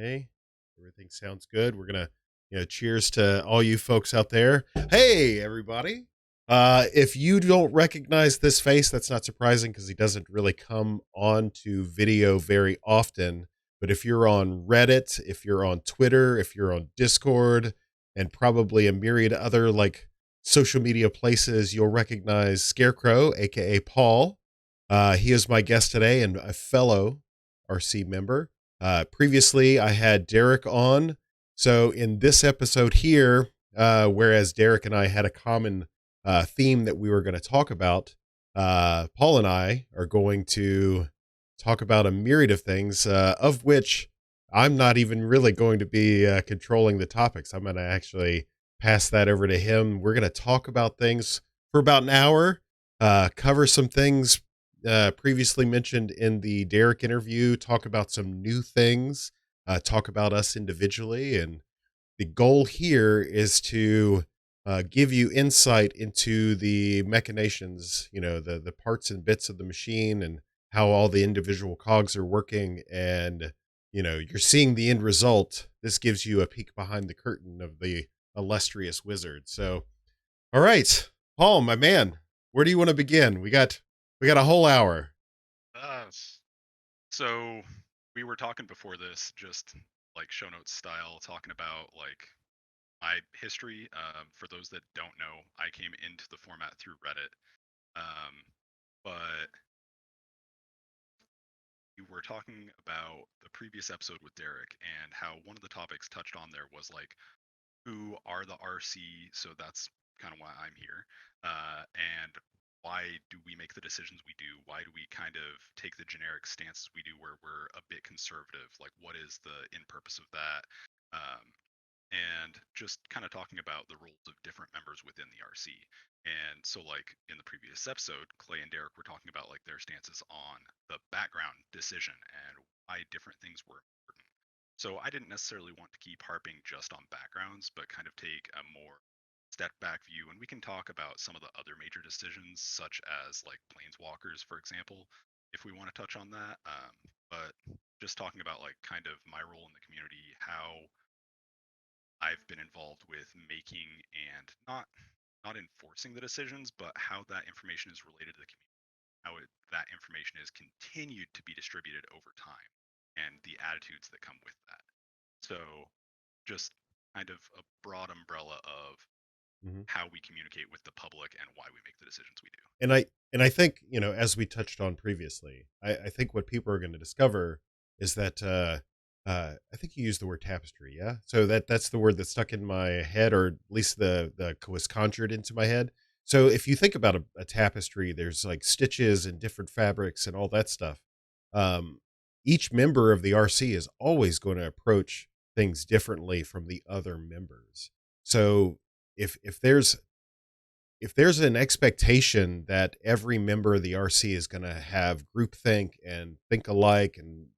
Okay, everything sounds good. We're gonna, cheers to all you folks out there. Hey, everybody. If you don't recognize this face, that's not surprising because he doesn't really come on to video very often. But if you're on Reddit, if you're on Twitter, if you're on Discord, and probably a myriad other like social media places, you'll recognize Scarecrow, aka Paul. He is my guest today and a fellow RC member. Previously, I had Derek on. So in this episode here, whereas Derek and I had a common theme that we were going to talk about, Paul and I are going to talk about a myriad of things, of which I'm not even really going to be controlling the topics. I'm going to actually pass that over to him. We're going to talk about things for about an hour, cover some things previously mentioned in the Derek interview, talk about some new things, talk about us individually. And the goal here is to give you insight into the machinations, the parts and bits of the machine and how all the individual cogs are working. And, you're seeing the end result. This gives you a peek behind the curtain of the illustrious wizard. So, all right, Paul, my man, where do you want to begin? We got a whole hour. So we were talking before this, just like show notes style, talking about like my history. For those that don't know, I came into the format through Reddit. But we were talking about the previous episode with Derek and how one of the topics touched on there was like, who are the RC? So that's kind of why I'm here. And why do we make the decisions we do? Why do we kind of take the generic stances we do where we're a bit conservative? Like, what is the in purpose of that? Um, and just kind of talking about the roles of different members within the RC. And so, like in the previous episode, Clay and Derek were talking about like their stances on the background decision and why different things were important. So I didn't necessarily want to keep harping just on backgrounds, but kind of take a more step back view. And we can talk about some of the other major decisions, such as like Planeswalkers, for example, if we want to touch on that. But just talking about like kind of my role in the community, how I've been involved with making and not enforcing the decisions, but how that information is related to the community, that information is continued to be distributed over time, and the attitudes that come with that. So, just kind of a broad umbrella of Mhm. how we communicate with the public and why we make the decisions we do. And I think, as we touched on previously, I think what people are going to discover is that I think you used the word tapestry, yeah. So that's the word that stuck in my head, or at least the was conjured into my head. So if you think about a tapestry, there's like stitches and different fabrics and all that stuff. Um, each member of the RC is always going to approach things differently from the other members. So if if there's an expectation that every member of the RC is going to have groupthink and think alike and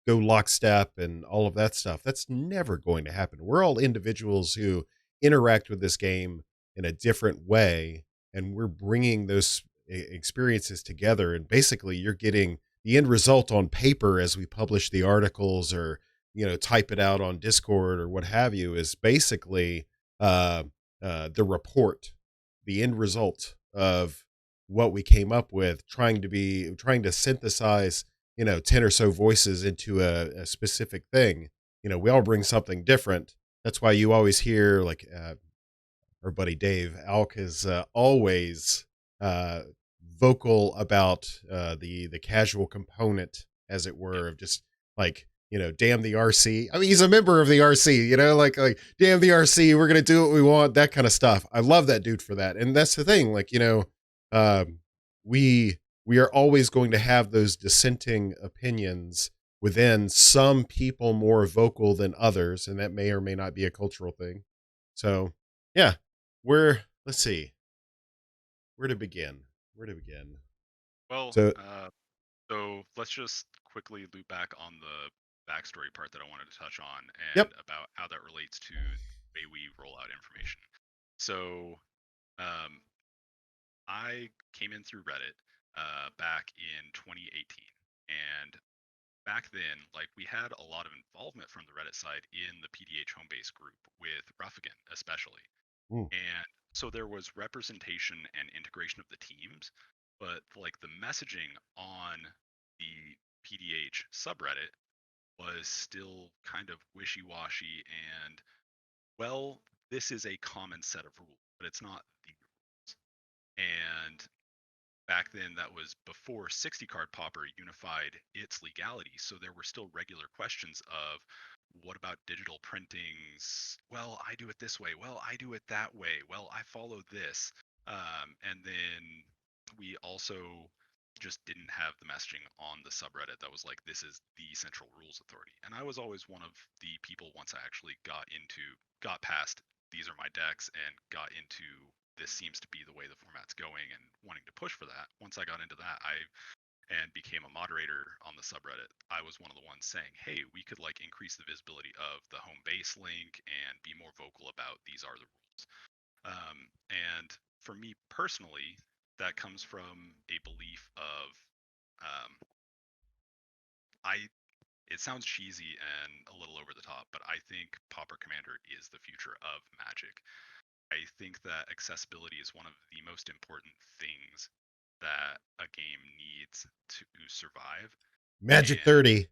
go lockstep and all of that stuff, that's never going to happen. We're all individuals who interact with this game in a different way, and we're bringing those experiences together. And basically, you're getting the end result on paper as we publish the articles or type it out on Discord or what have you. Is basically uh, the report, the end result of what we came up with, trying to synthesize 10 or so voices into a specific thing. We all bring something different. That's why you always hear like our buddy Dave Alk is always uh vocal about the casual component, as it Yep. were, of just like, damn the RC. I mean, he's a member of the RC, like damn the RC, we're gonna do what we want, that kind of stuff. I love that dude for that. And that's the thing, like, um we are always going to have those dissenting opinions within, some people more vocal than others, and that may or may not be a cultural thing. So yeah, let's see, where to begin. Where to begin? Well, So so let's just quickly loop back on the backstory part that I wanted to touch on and yep. about how that relates to the way we roll out information. So, um, I came in through Reddit back in 2018, and back then, like we had a lot of involvement from the Reddit side in the PDH home base group with Ruffigan, especially. Mm. And so there was representation and integration of the teams, but like the messaging on the PDH subreddit was still kind of wishy-washy and, well, this is a common set of rules, but it's not the rules. And back then, that was before 60 card Pauper unified its legality, so there were still regular questions of, what about digital printings? Well, I do it this way. Well, I do it that way. Well, I follow this. And then we also just didn't have the messaging on the subreddit that was like, this is the central rules authority. And I was always one of the people, once I actually got past these are my decks and got into this seems to be the way the format's going and wanting to push for that. Once I got into that, I and became a moderator on the subreddit, I was one of the ones saying, hey, we could like increase the visibility of the home base link and be more vocal about these are the rules. And for me personally, that comes from a belief of um, I it sounds cheesy and a little over the top, but I think Pauper Commander is the future of Magic. I think that accessibility is one of the most important things that a game needs to survive. Magic And 30.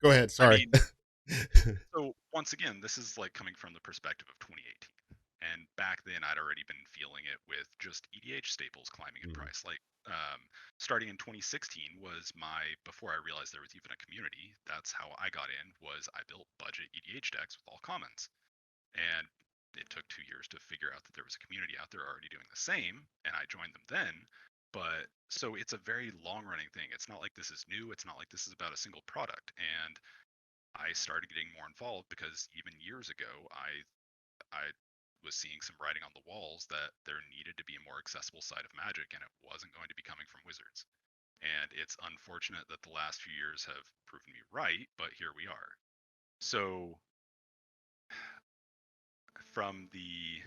Go ahead. I Sorry. mean, so once again, this is like coming from the perspective of 2018. And back then, I'd already been feeling it with just EDH staples climbing in Mhm. price. Like, starting in 2016 was before I realized there was even a community. That's how I got in. Was I built budget EDH decks with all commons, and it took 2 years to figure out that there was a community out there already doing the same, and I joined them then. But so it's a very long running thing. It's not like this is new. It's not like this is about a single product. And I started getting more involved because even years ago, I was seeing some writing on the walls that there needed to be a more accessible side of Magic, and it wasn't going to be coming from Wizards. And it's unfortunate that the last few years have proven me right, but here we are. So from the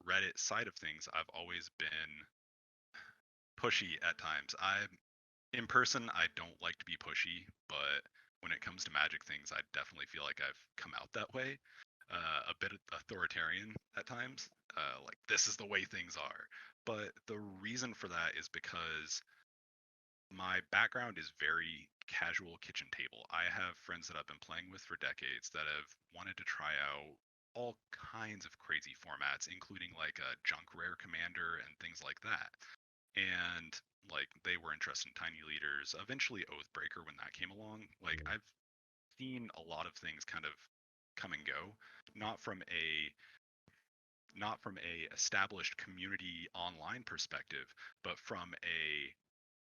Reddit side of things, I've always been pushy at times. In person, I don't like to be pushy, but when it comes to Magic things, I definitely feel like I've come out that way. A bit authoritarian at times, like this is the way things are. But the reason for that is because my background is very casual kitchen table. I have friends that I've been playing with for decades that have wanted to try out all kinds of crazy formats, including like a junk rare commander and things like that. And like they were interested in tiny leaders, eventually Oathbreaker when that came along. Like I've seen a lot of things kind of come and go, not from a established community online perspective, but from a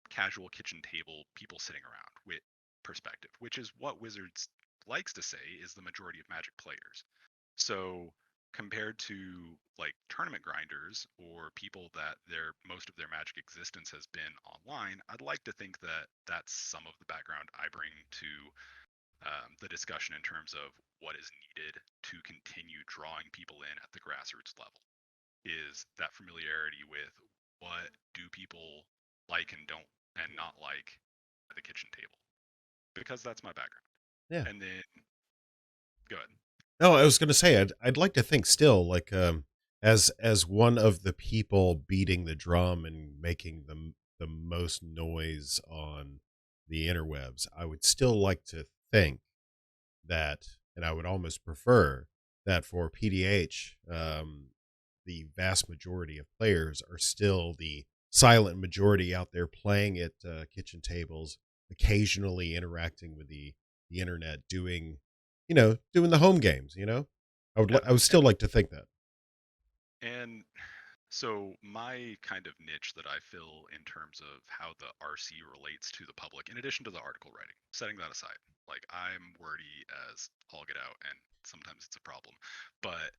casual kitchen table, people sitting around with perspective, which is what Wizards likes to say is the majority of Magic players. So compared to like tournament grinders or people that their most of their Magic existence has been online, I'd like to think that that's some of the background I bring to the discussion in terms of what is needed to continue drawing people in at the grassroots level is that familiarity with what do people like and don't and not like at the kitchen table, because that's my background. Yeah. And then go ahead. No, I was going to say I'd like to think still like as one of the people beating the drum and making the most noise on the interwebs, I would still like to think that, and I would almost prefer that for PDH, the vast majority of players are still the silent majority out there playing at kitchen tables, occasionally interacting with the internet, doing doing the home games. Yeah. I would still like to think that. And so my kind of niche that I fill in terms of how the RC relates to the public, in addition to the article writing, setting that aside, like I'm wordy as all get out, and sometimes it's a problem. But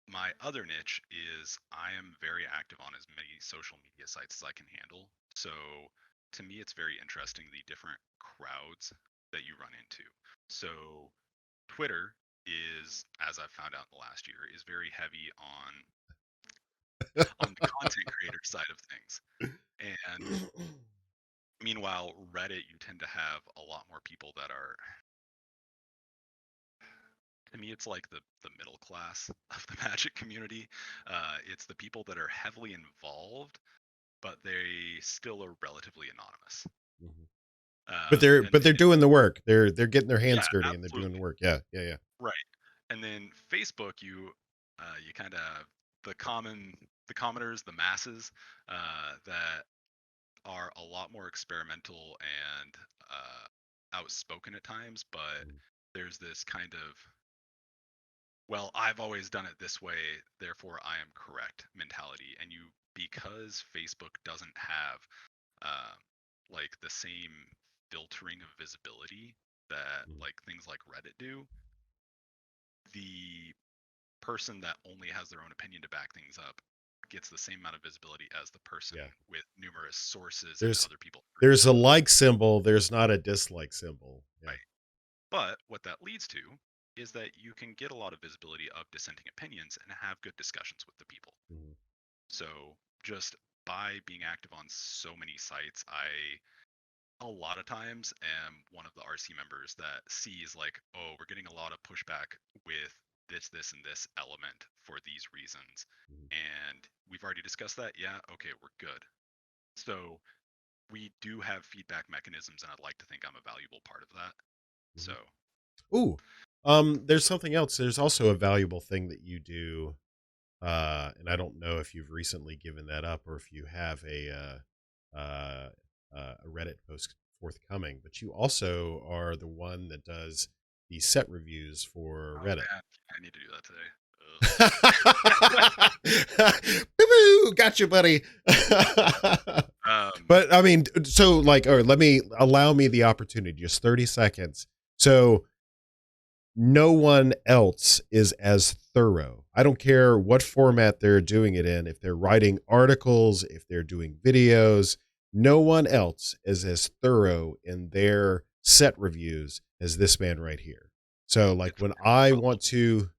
my other niche is I am very active on as many social media sites as I can handle. So to me, it's very interesting the different crowds that you run into. So Twitter is, as I've found out in the last year, is very heavy on the content creator side of things. And Meanwhile, Reddit, you tend to have a lot more people that are, to me, it's like the middle class of the Magic community. It's the people that are heavily involved, but they still are relatively anonymous. Mhm. But they're And doing the work. They're getting their yeah, hands dirty and they're doing the absolutely. work. Yeah, yeah, yeah. Right. And then Facebook, you kind of the commoners, the masses that are a lot more experimental and outspoken at times, but Mm, there's this kind of, well, I've always done it this way, therefore I am correct mentality. And because Facebook doesn't have uh, like the same filtering of visibility that mm, like things like Reddit do, the person that only has their own opinion to back things up gets the same amount of visibility as the person yeah. with numerous sources and There's other people agreeing there's with a them. like symbol, there's not a dislike symbol. Yeah. Right. But what that leads to is that you can get a lot of visibility of dissenting opinions and have good discussions with the people. Mhm, So just by being active on so many sites, I a lot of times am one of the RC members that sees like, oh, we're getting a lot of pushback with this, and this element for these reasons. mhm, And we've already discussed that. Yeah, okay, we're good. So we do have feedback mechanisms, and I'd like to think I'm a valuable part of that. So mhm. Ooh, there's something else. There's also a valuable thing that you do, and I don't know if you've recently given that up or if you have a Reddit post forthcoming, but you also are the one that does the set reviews for oh Reddit. man, I need to do that today. Boo-boo, gotcha, buddy. Um, But I mean, so like, or allow me the opportunity, just 30 seconds. So no one else is as thorough. I don't care what format they're doing it in. If they're writing articles, if they're doing videos, no one else is as thorough in their set reviews as this man right here. So like it's when I well, want to,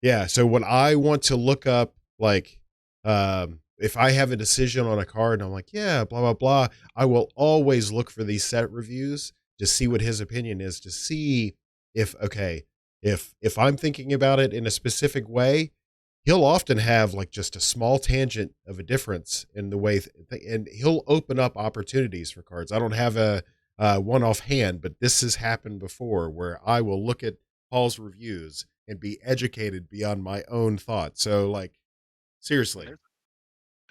yeah, so when I want to look up like if I have a decision on a card and I'm like, yeah, blah blah blah, I will always look for these set reviews to see what his opinion is, to see if okay, if I'm thinking about it in a specific way, he'll often have like just a small tangent of a difference in the way, and he'll open up opportunities for cards. I don't have a one offhand, but this has happened before where I will look at Paul's reviews and be educated beyond my own thoughts. So, like, and seriously,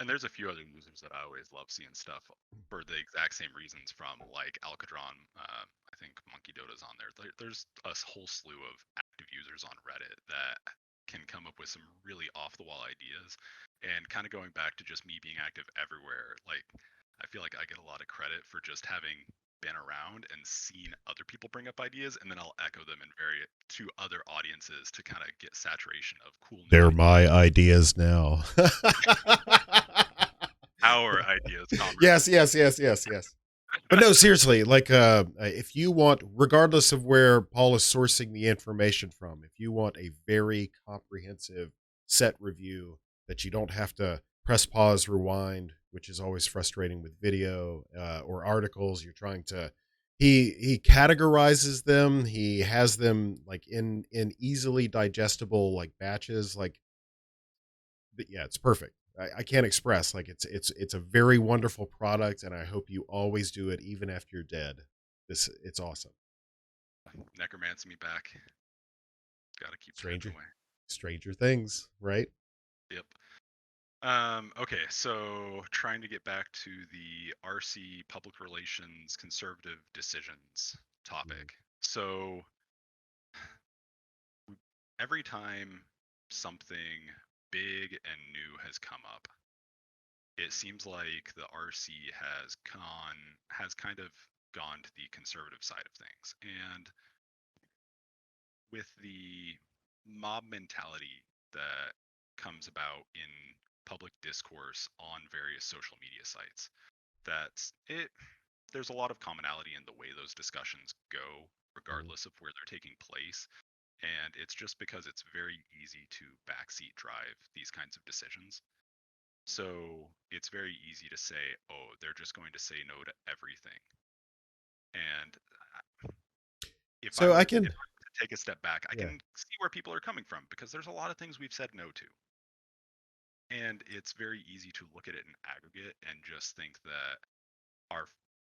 there's a few other users that I always love seeing stuff for the exact same reasons from like Alcadron. I think Monkey Dota's on there. There's a whole slew of active users on Reddit that can come up with some really off the wall ideas. And kind of going back to just me being active everywhere, like I feel like I get a lot of credit for just having been around and seen other people bring up ideas, and then I'll echo them in to other audiences to kind of get saturation of cool new they're my ideas. ideas now. Our ideas, comrade. Yes, yes, yes, yes, yes. But no, seriously, like if you want, regardless of where Paul is sourcing the information from, if you want a very comprehensive set review that you don't have to press pause, rewind, which is always frustrating with video or articles, you're trying to he categorizes them, he has them like in easily digestible like batches, like but yeah, it's perfect. I can't express like it's a very wonderful product, and I hope you always do it even after you're dead. It's awesome. Necromancy me back. Got to keep typing Stranger away. Stranger Things, right? Yep. Okay, so trying to get back to the RC public relations conservative decisions Mhm, topic. So every time something big and new has come up, it seems like the RC has kind of gone to the conservative side of things. And with the mob mentality that comes about in public discourse on various social media sites, that's it. There's a lot of commonality in the way those discussions go, mhm, regardless of where they're taking place. And it's just because it's very easy to backseat drive these kinds of decisions. So it's very easy to say, oh, they're just going to say no to everything. And if I So I were if can, I were to take a step back, I yeah. can see where people are coming from, because there's a lot of things we've said no to. And it's very easy to look at it in aggregate and just think that our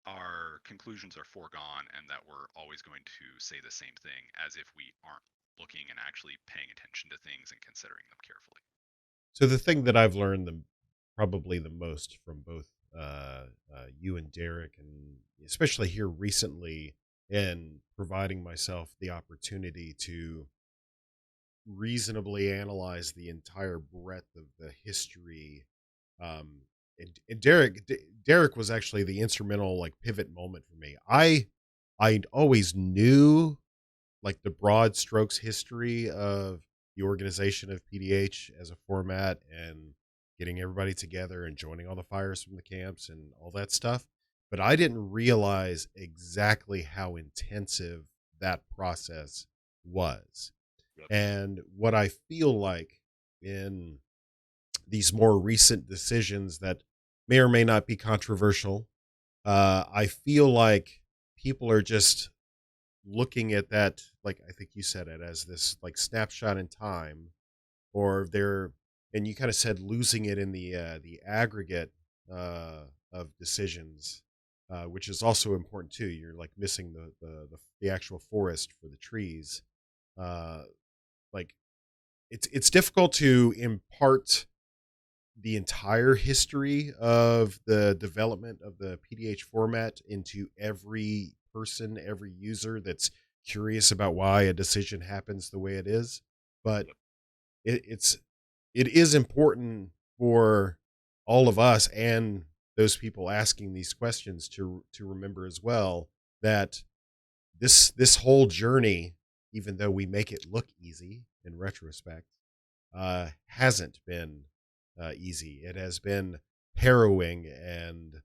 our conclusions are foregone and that we're always going to say the same thing, as if we aren't looking and actually paying attention to things and considering them carefully. So the thing that I've learned probably the most from both you and Derek, and especially here recently, in providing myself the opportunity to reasonably analyze the entire breadth of the history. And Derek was actually the instrumental like pivot moment for me. I always knew like the broad strokes history of the organization of PDH as a format, and getting everybody together and joining all the fires from the camps and all that stuff. But I didn't realize exactly how intensive that process was. Yep. And what I feel like in these more recent decisions that may or may not be controversial, I feel like people are just looking at that, like I think you said it, as this like snapshot in time, or they're, and you kind of said losing it in the aggregate of decisions, which is also important too. You're like missing the actual forest for the trees. Uh, like it's difficult to impart the entire history of the development of the PDH format into every person, every user that's curious about why a decision happens the way it is. But Yep. it's it is important for all of us and those people asking these questions to remember as well that this whole journey, even though we make it look easy in retrospect, hasn't been easy. It has been harrowing, and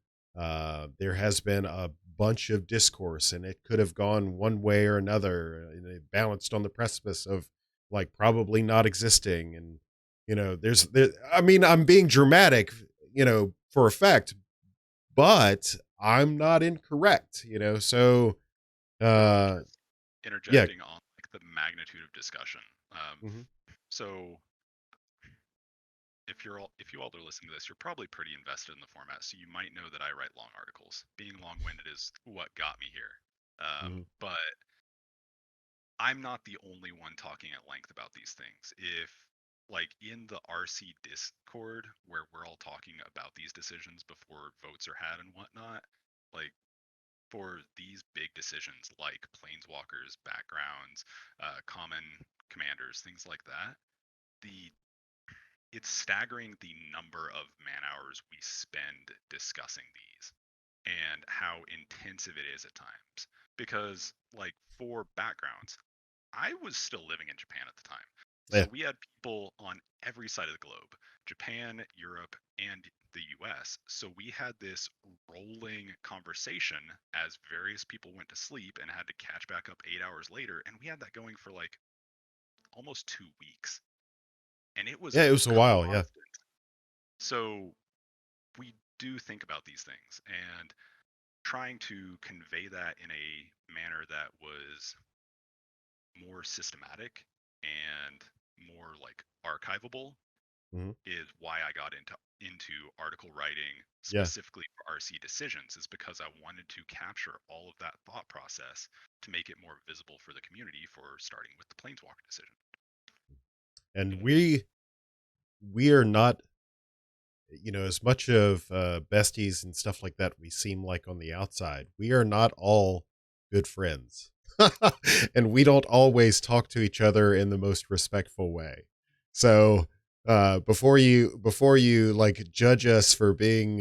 there has been a bunch of discourse, and it could have gone one way or another, and it balanced on the precipice of like probably not existing. And I mean, I'm being dramatic, for effect, but I'm not incorrect. So No, I'm uh, just yeah. interjecting on like the magnitude of discussion. Hmm. So if you all are listening to this, you're probably pretty invested in the format, so you might know that I write long articles. Being long-winded is what got me here. Hmm. But I'm not the only one talking at length about these things. If like in the RC Discord where we're all talking about these decisions before votes are had and whatnot, like for these big decisions like planeswalkers, backgrounds, common commanders, things like that, the it's staggering the number of man hours we spend discussing these and how intensive it is at times. Because, like, for backgrounds, I was still living in Japan at the time. So Yeah. we had people on every side of the globe, Japan, Europe, and the US. So we had this rolling conversation as various people went to sleep and had to catch back up 8 hours later. And we had that going for like almost 2 weeks. And it was Yeah, it was a while. Yeah. constant. So we do think about these things, and trying to convey that in a manner that was more systematic and more like archivable Hmm. is why I got into article writing Yeah. specifically for RC decisions, is because I wanted to capture all of that thought process to make it more visible for the community, for starting with the planeswalker decision. And we are not, as much of besties and stuff like that we seem like on the outside, we are not all good friends. And we don't always talk to each other in the most respectful way. So before you like judge us for being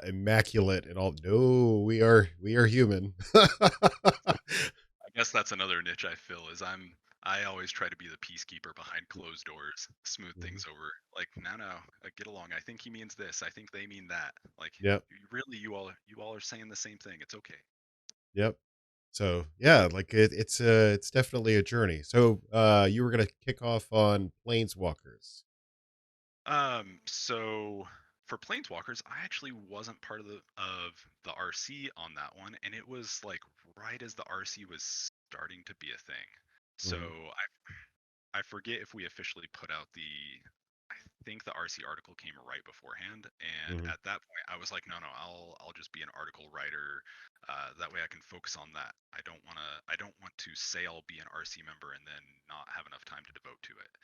immaculate and all, no, we are human. I guess that's another niche I fill, is I always try to be the peacekeeper behind closed doors, smooth Mhm. things over. Like, no, get along. I think he means this. I think they mean that. Like, Yep. really, you all are saying the same thing. It's okay. Yep. So yeah, like it's definitely a journey. So you were gonna kick off on Planeswalkers. So for Planeswalkers, I actually wasn't part of the RC on that one, and it was like right as the RC was starting to be a thing. So Mhm. I forget if we officially put out the. I think the RC article came right beforehand, and Mhm. at that point, I was like, no, I'll just be an article writer. That way, I can focus on that. I don't want to say I'll be an RC member and then not have enough time to devote to it.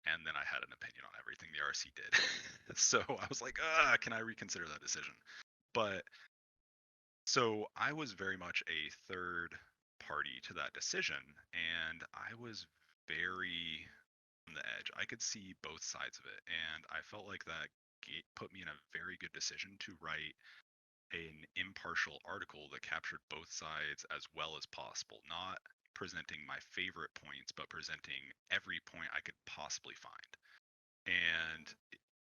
And then I had an opinion on everything the RC did. So I was like, can I reconsider that decision? But so I was very much a third party to that decision, and I was very on the edge. I could see both sides of it, and I felt like that put me in a very good decision to write an impartial article that captured both sides as well as possible, not presenting my favorite points, but presenting every point I could possibly find. And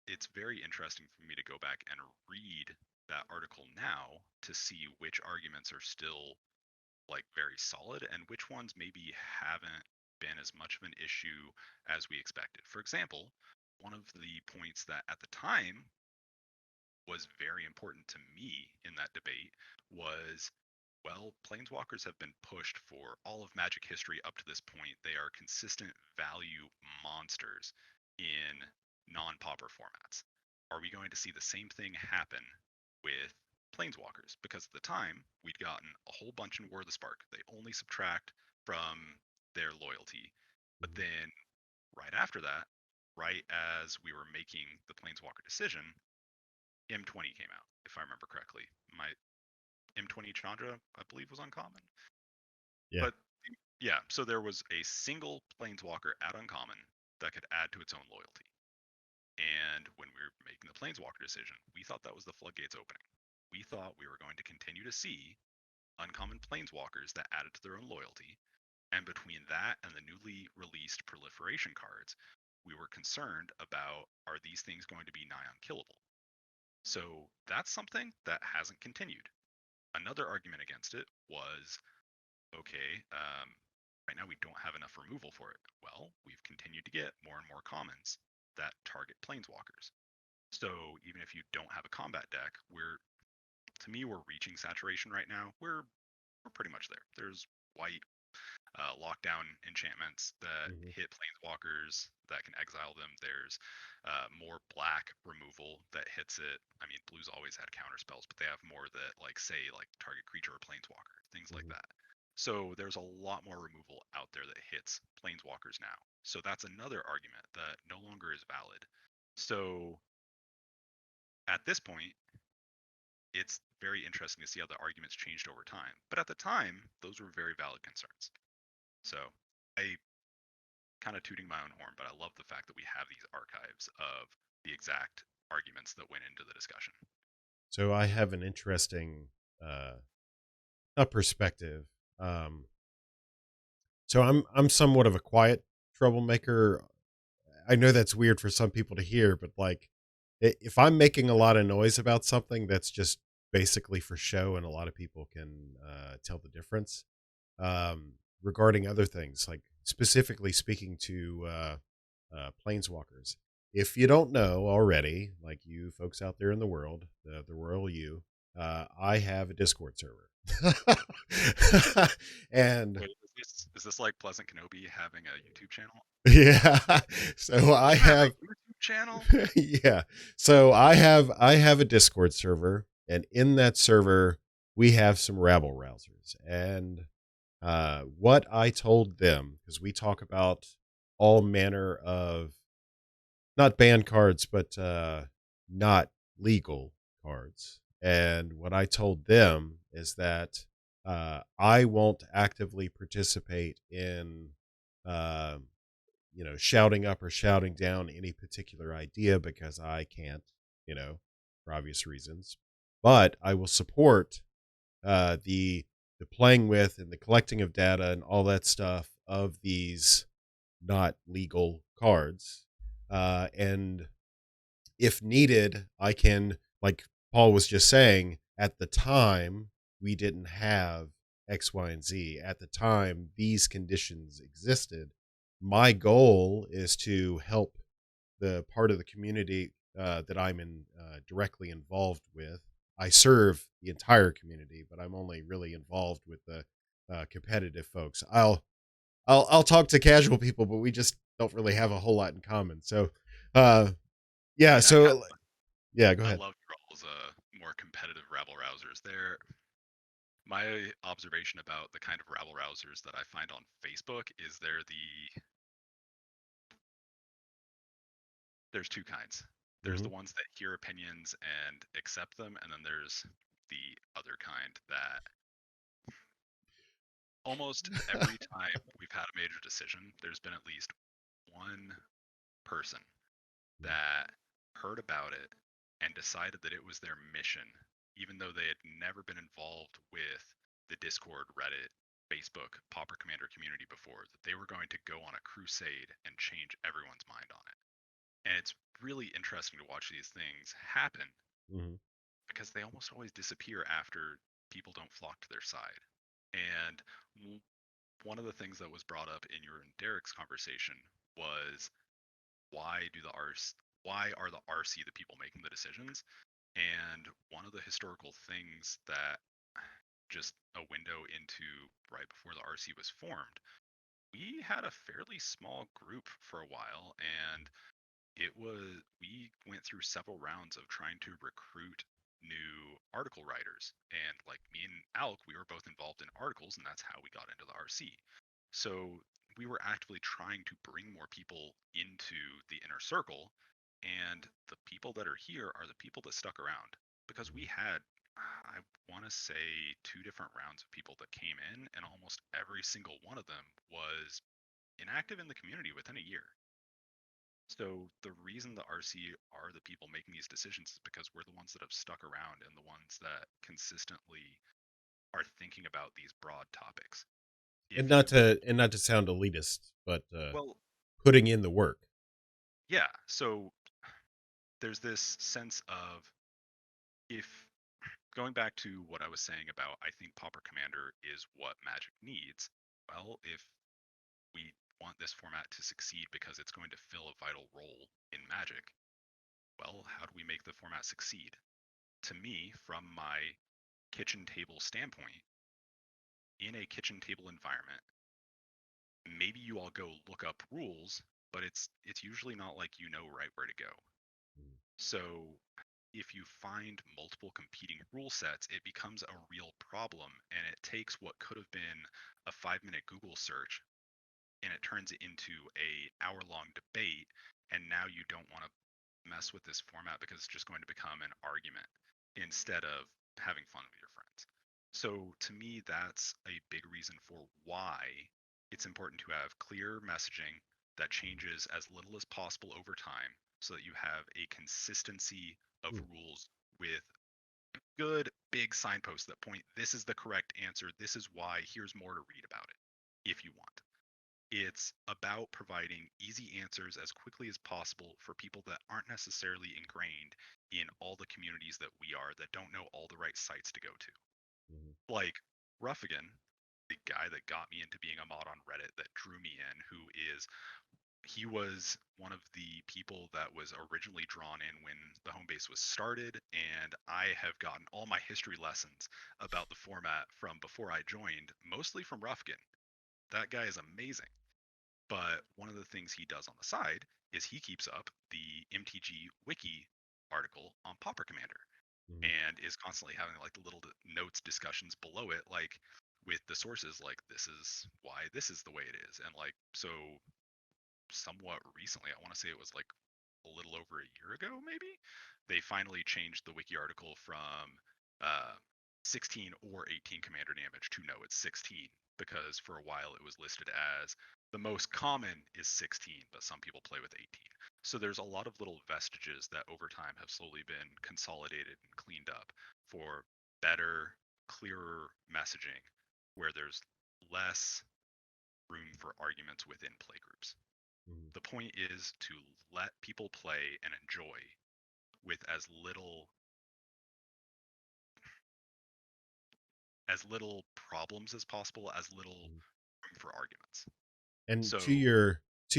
it's very interesting for me to go back and read that article now to see which arguments are still like very solid and which ones maybe haven't been as much of an issue as we expected. For example, one of the points that at the time was very important to me in that debate was, well, planeswalkers have been pushed for all of Magic history up to this point. They are consistent value monsters in non-pauper formats. Are we going to see the same thing happen with planeswalkers? Because at the time, we'd gotten a whole bunch in War of the Spark. They only subtract from their loyalty. But Mhm. then right after that, right as we were making the planeswalker decision, M20 came out, if I remember correctly. My M20 Chandra, I believe, was uncommon. Yeah. But yeah, so there was a single Planeswalker at uncommon that could add to its own loyalty. And when we were making the Planeswalker decision, we thought that was the floodgates opening. We thought we were going to continue to see uncommon Planeswalkers that added to their own loyalty. And between that and the newly released proliferation cards, we were concerned about, are these things going to be nigh unkillable? So that's something that hasn't continued. Another argument against it was, okay, right now we don't have enough removal for it. Well, we've continued to get more and more commons that target planeswalkers. So even if you don't have a combat deck, to me, we're reaching saturation right now. We're pretty much there. There's white lockdown enchantments that Mhm. hit planeswalkers that can exile them. There's more black removal that hits it. I mean, blue's always had counter spells, but they have more that like say like target creature or planeswalker, things like Mhm. that. So there's a lot more removal out there that hits planeswalkers now. So that's another argument that no longer is valid. So at this point, it's very interesting to see how the arguments changed over time. But at the time, those were very valid concerns. So I kind of tooting my own horn, but I love the fact that we have these archives of the exact arguments that went into the discussion. So I have an interesting uh a perspective. Um so I'm somewhat of a quiet troublemaker. I know that's weird for some people to hear, but like if I'm making a lot of noise about something, that's just basically for show, and a lot of people can tell the difference. Regarding other things, like specifically speaking to planeswalkers. If you don't know already, like you folks out there in the world, the royal you, I have a Discord server. And Wait, is this like Pleasant Kenobi having a YouTube channel? yeah, so I You have a have YouTube channel? yeah. So I have a Discord server, and in that server we have some rabble rousers. And what I told them, because we talk about all manner of not banned cards, but not legal cards. And what I told them is that I won't actively participate in uh, shouting up or shouting down any particular idea, because I can't, for obvious reasons. But I will support the playing with and the collecting of data and all that stuff of these not legal cards. And if needed, I can, like Paul was just saying, at the time, we didn't have X, Y, and Z. At the time, these conditions existed. My goal is to help the part of the community that I'm directly involved with. I serve the entire community, but I'm only really involved with the competitive folks. I'll talk to casual people, but we just don't really have a whole lot in common. So, uh, I yeah. mean, I kind So, yeah, go I ahead. love trolls, more competitive rabble rousers. My observation about the kind of rabble rousers that I find on Facebook is there's two kinds. There's Hmm. the ones that hear opinions and accept them, and then there's the other kind that almost every time we've had a major decision, there's been at least one person that heard about it and decided that it was their mission, even though they had never been involved with the Discord, Reddit, Facebook, Pauper Commander community before, that they were going to go on a crusade and change everyone's mind on it. And it's really interesting to watch these things happen Hmm. because they almost always disappear after people don't flock to their side. And one of the things that was brought up in your and Derek's conversation was why do the RC, why are the RC the people making the decisions? And one of the historical things that just a window into right before the RC was formed, we had a fairly small group for a while, and we went through several rounds of trying to recruit new article writers. And like me and Alec, we were both involved in articles, and that's how we got into the RC. So we were actively trying to bring more people into the inner circle, and the people that are here are the people that stuck around because we had, I want to say, two different rounds of people that came in, and almost every single one of them was inactive in the community within a year. So the reason the RC are the people making these decisions is because we're the ones that have stuck around and the ones that consistently are thinking about these broad topics. And If you, not to sound elitist, but well, putting in the work. yeah, so there's this sense of, if going back to what I was saying about, I think Pauper Commander is what Magic needs. Well, if we want this format to succeed because it's going to fill a vital role in Magic, well, how do we make the format succeed? To me, from my kitchen table standpoint, in a kitchen table environment, maybe you all go look up rules, but it's usually not like you know right where to go. So if you find multiple competing rule sets, it becomes a real problem, and it takes what could have been a 5-minute Google search and it turns it into a hour-long debate, and now you don't want to mess with this format because it's just going to become an argument instead of having fun with your friends. So to me, that's a big reason for why it's important to have clear messaging that changes as little as possible over time so that you have a consistency of Mm. rules with good big signposts that point, this is the correct answer, this is why, here's more to read about it if you want. It's about providing easy answers as quickly as possible for people that aren't necessarily ingrained in all the communities that we are, that don't know all the right sites to go to. Mhm. Like Ruffigan, the guy that got me into being a mod on Reddit, that drew me in, he was one of the people that was originally drawn in when the home base was started, and I have gotten all my history lessons about the format from before I joined, mostly from Ruffigan. That guy is amazing. But one of the things he does on the side is he keeps up the MTG wiki article on Pauper Commander Mhm. and is constantly having like the little notes discussions below it, like with the sources, like this is why this is the way it is. And like, so somewhat recently, I want to say it was like a little over a year ago, maybe, they finally changed the wiki article from uh, 16 or 18 commander damage to no, it's 16, because for a while it was listed as the most common is 16, but some people play with 18. So there's a lot of little vestiges that over time have slowly been consolidated and cleaned up for better, clearer messaging where there's less room for arguments within playgroups. Mhm. The point is to let people play and enjoy with as little problems as possible, as little Mhm. room for arguments. And So to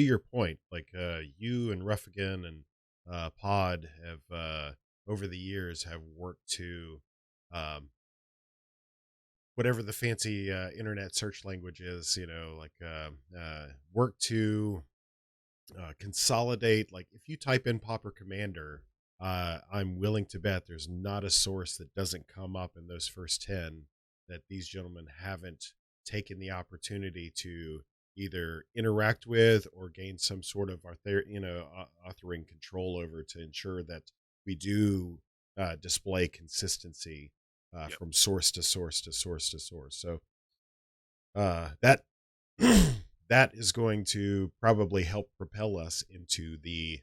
your point, like you and Ruffigan and pod have over the years have worked to um, whatever the fancy internet search language is, like work to consolidate. Like if you type in Pauper Commander, I'm willing to bet there's not a source that doesn't come up in those first 10 that these gentlemen haven't taken the opportunity to either interact with or gain some sort of authoring control over to ensure that we do display consistency Yep. from source to source to source to source. So that that is going to probably help propel us into the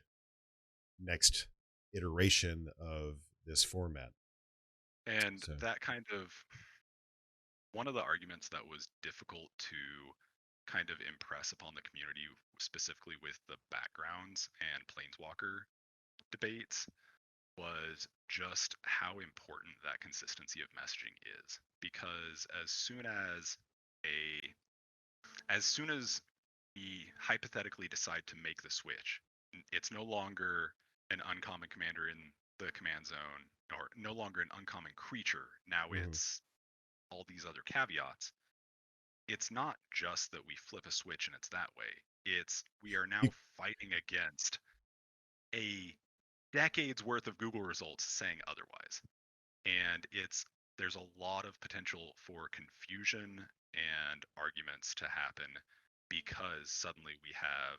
next iteration of this format. And So, that kind of one of the arguments that was difficult to kind of impress upon the community, specifically with the backgrounds and Planeswalker debates, was just how important that consistency of messaging is. Because a as soon as we hypothetically decide to make the switch, it's no longer an uncommon commander in the command zone, or no longer an uncommon creature. Now mhm. it's all these other caveats. It's not just that we flip a switch and it's that way. It's we are now Be- fighting against a decade's worth of Google results saying otherwise. And there's a lot of potential for confusion and arguments to happen because suddenly we have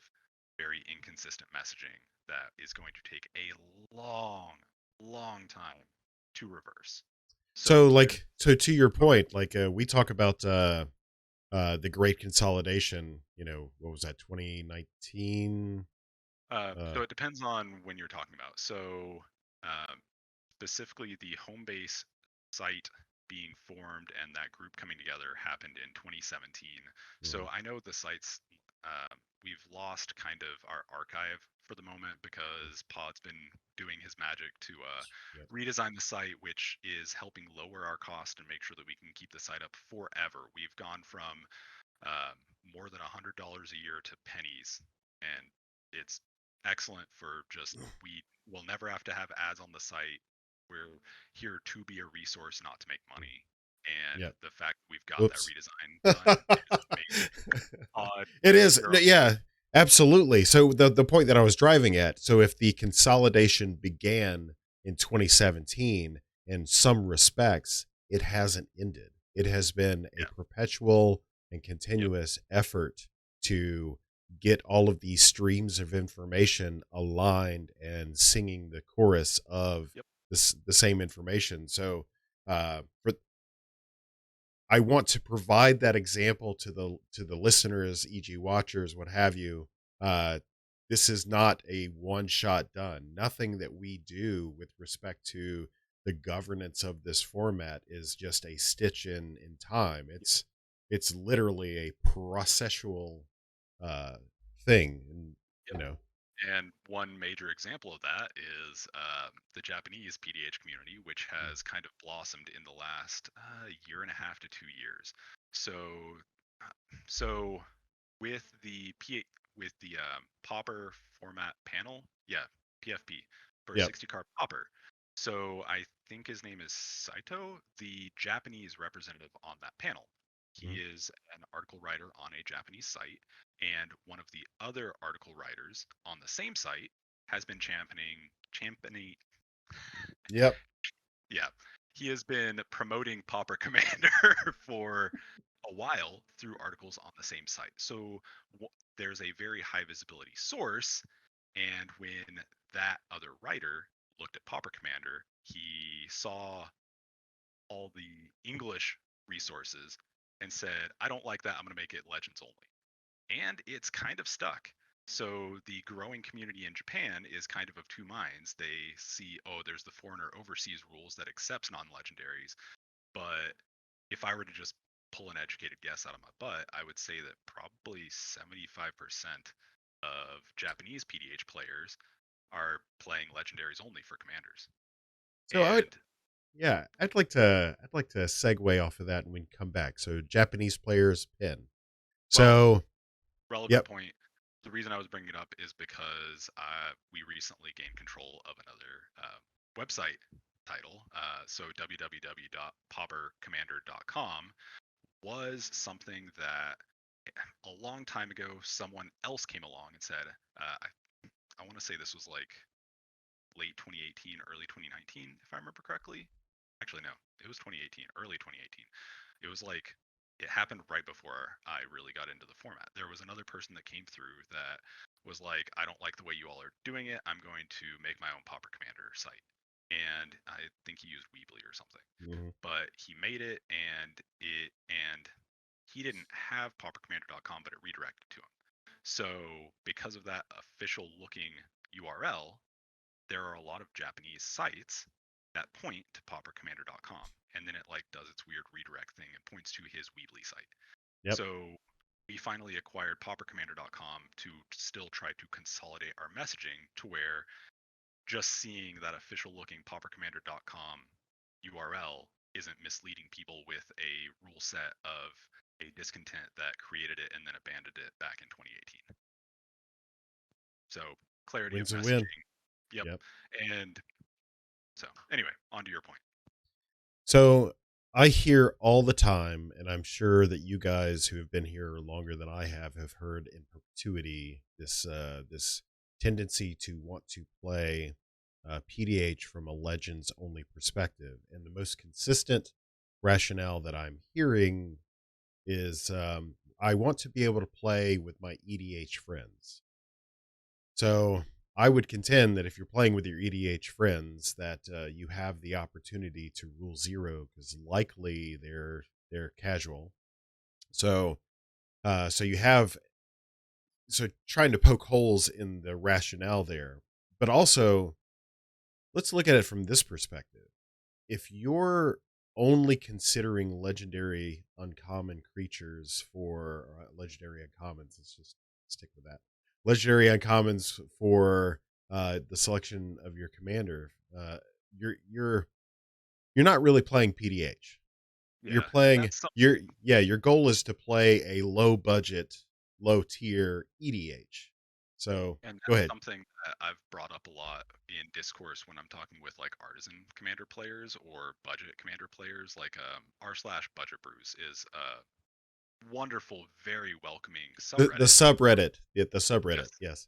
very inconsistent messaging that is going to take a long time to reverse. So there's so to your point, like we talk about the great consolidation, what was that, 2019? so it depends on when you're talking about. So um, specifically the home base site being formed and that group coming together happened in 2017. So Mhm. I know the sites, we've lost kind of our archive for the moment because Pod's been doing his magic to Yep. redesign the site, which is helping lower our cost and make sure that we can keep the site up forever. We've gone from um, more than $100 a year to pennies, and it's excellent for just we will never have to have ads on the site. We're here to be a resource, not to make money. And Yep. the fact that we've got that Whoops. redesign done is amazing. Odd, It is. there are Yeah, absolutely. So the point that I was driving at, so if the consolidation began in 2017, in some respects, it hasn't ended. It has been a yeah, perpetual and yep, continuous effort to get all of these streams of information aligned and singing the chorus of yep, the same information. So, for I want to provide that example to the listeners, e.g., watchers, what have you. Uh, this is not a one shot done. Nothing that we do with respect to the governance of this format is just a stitch in time. It's literally a processual uh, thing, and you yep. know, And one major example of that is the Japanese PDH community, which mm, has kind of blossomed in the last year and a half to 2 years. So, so with with the Pauper format panel, yeah, PFP for yep, 60 card Pauper. So I think his name is Saito, the Japanese representative on that panel. He mm, is an article writer on a Japanese site, and one of the other article writers on the same site has been championing yep. yeah, he has been promoting Pauper Commander for a while through articles on the same site. So there's a very high visibility source, and when that other writer looked at Pauper Commander, he saw all the English resources and said, "I don't like that. I'm going to make it Legends only." And it's kind of stuck. So the growing community in Japan is kind of two minds. They see, oh, there's the foreigner overseas rules that accepts non-legendaries, but if I were to just pull an educated guess out of my butt, I would say that probably 75% of Japanese PDH players are playing legendaries only for commanders. So I would, And yeah, I'd like to segue off of that and we can come back. So Japanese players pin. well, So relevant yep. point. The reason I was bringing it up is because we recently gained control of another website title. So www.paupercommander.com was something that a long time ago someone else came along and said, I want to say this was like late 2018, early 2019, if I remember correctly. Actually, no, it was 2018, early 2018. It was like it happened right before I really got into the format. There was another person that came through that was like, I don't like the way you all are doing it. I'm going to make my own Pauper Commander site. And I think he used Weebly or something. Mm-hmm. But he made it and he didn't have paupercommander.com, but it redirected to him. So because of that official looking URL, there are a lot of Japanese sites that point to paupercommander.com, and then it like does its weird redirect thing and points to his Weebly site. Yep. So we finally acquired paupercommander.com to still try to consolidate our messaging to where just seeing that official looking paupercommander.com URL isn't misleading people with a rule set of a discontent that created it and then abandoned it back in 2018. So clarity of Win's a win. messaging. Yep. Yep. And so anyway, on to your point. So I hear all the time, and I'm sure that you guys who have been here longer than I have heard in perpetuity this tendency to want to play PDH from a legends only perspective, and the most consistent rationale that I'm hearing is I want to be able to play with my EDH friends. So I would contend that if you're playing with your EDH friends, that you have the opportunity to rule zero because likely they're casual. So you have trying to poke holes in the rationale there, but also let's look at it from this perspective. If you're only considering legendary uncommon creatures for legendary uncommons, let's just stick with that. Legendary uncommons for the selection of your commander. You're not really playing PDH. You're Yeah, and playing that's something. your goal is to play a low budget, low tier EDH. So And go that's ahead. something that I've brought up a lot in discourse when I'm talking with like artisan commander players or budget commander players. Like r slash budget brews is a wonderful, very welcoming The subreddit. subreddit, the subreddit, Yes.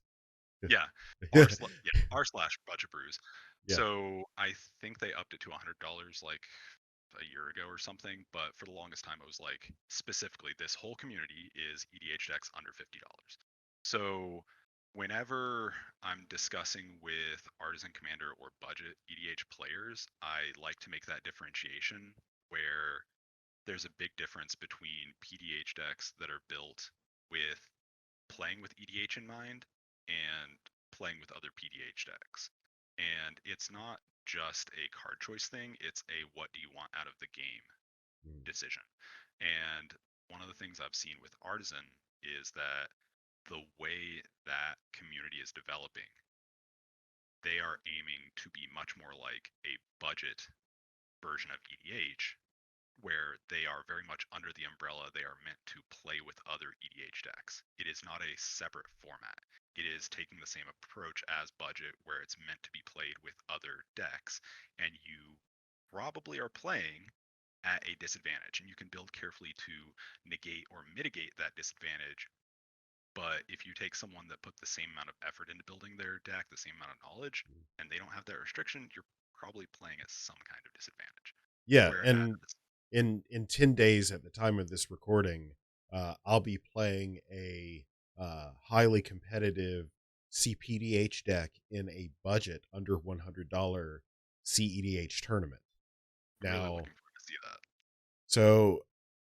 yes. Yeah. R slash budget brews. Yeah. So I think they upped it to $100 like a year ago or something, but for the longest time it was like specifically this whole community is EDH decks under $50. So whenever I'm discussing with artisan commander or budget EDH players, I like to make that differentiation where there's a big difference between PDH decks that are built with playing with EDH in mind and playing with other PDH decks. And it's not just a card choice thing, it's a what do you want out of the game Mm. decision. And one of the things I've seen with Artisan is that the way that community is developing, they are aiming to be much more like a budget version of EDH where they are very much under the umbrella. They are meant to play with other EDH decks. It is not a separate format. It is taking the same approach as budget, where it's meant to be played with other decks, and you probably are playing at a disadvantage, and you can build carefully to negate or mitigate that disadvantage. But if you take someone that put the same amount of effort into building their deck, the same amount of knowledge, and they don't have that restriction, you're probably playing at some kind of disadvantage. Yeah, Whereas, and in 10 days at the time of this recording, I'll be playing a highly competitive CPDH deck in a budget under $100 CEDH tournament. really Now, looking forward to see that. so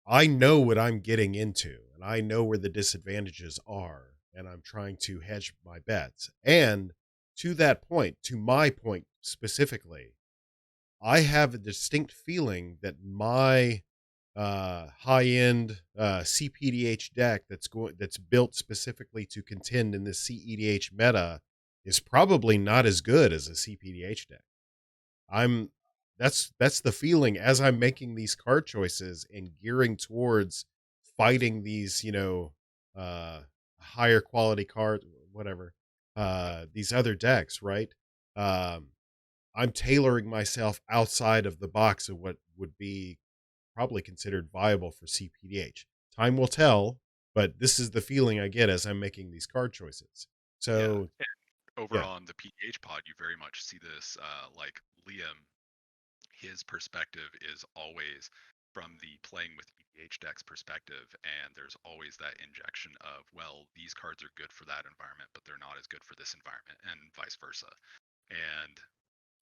I know what I'm getting into and I know where the disadvantages are, and I'm trying to hedge my bets. And to that point, to my point specifically, I have a distinct feeling that my high-end CPDH deck that's built specifically to contend in this CEDH meta is probably not as good as a CPDH deck. I'm that's the feeling as I'm making these card choices and gearing towards fighting these, uh higher quality cards, whatever, these other decks, right? Um, I'm tailoring myself outside of the box of what would be probably considered viable for CPDH. Time will tell, but this is the feeling I get as I'm making these card choices. Yeah. So, And over yeah, on the PDH pod, you very much see this. Like Liam, his perspective is always from the playing with PDH decks perspective, and there's always that injection of, well, these cards are good for that environment, but they're not as good for this environment, and vice versa. And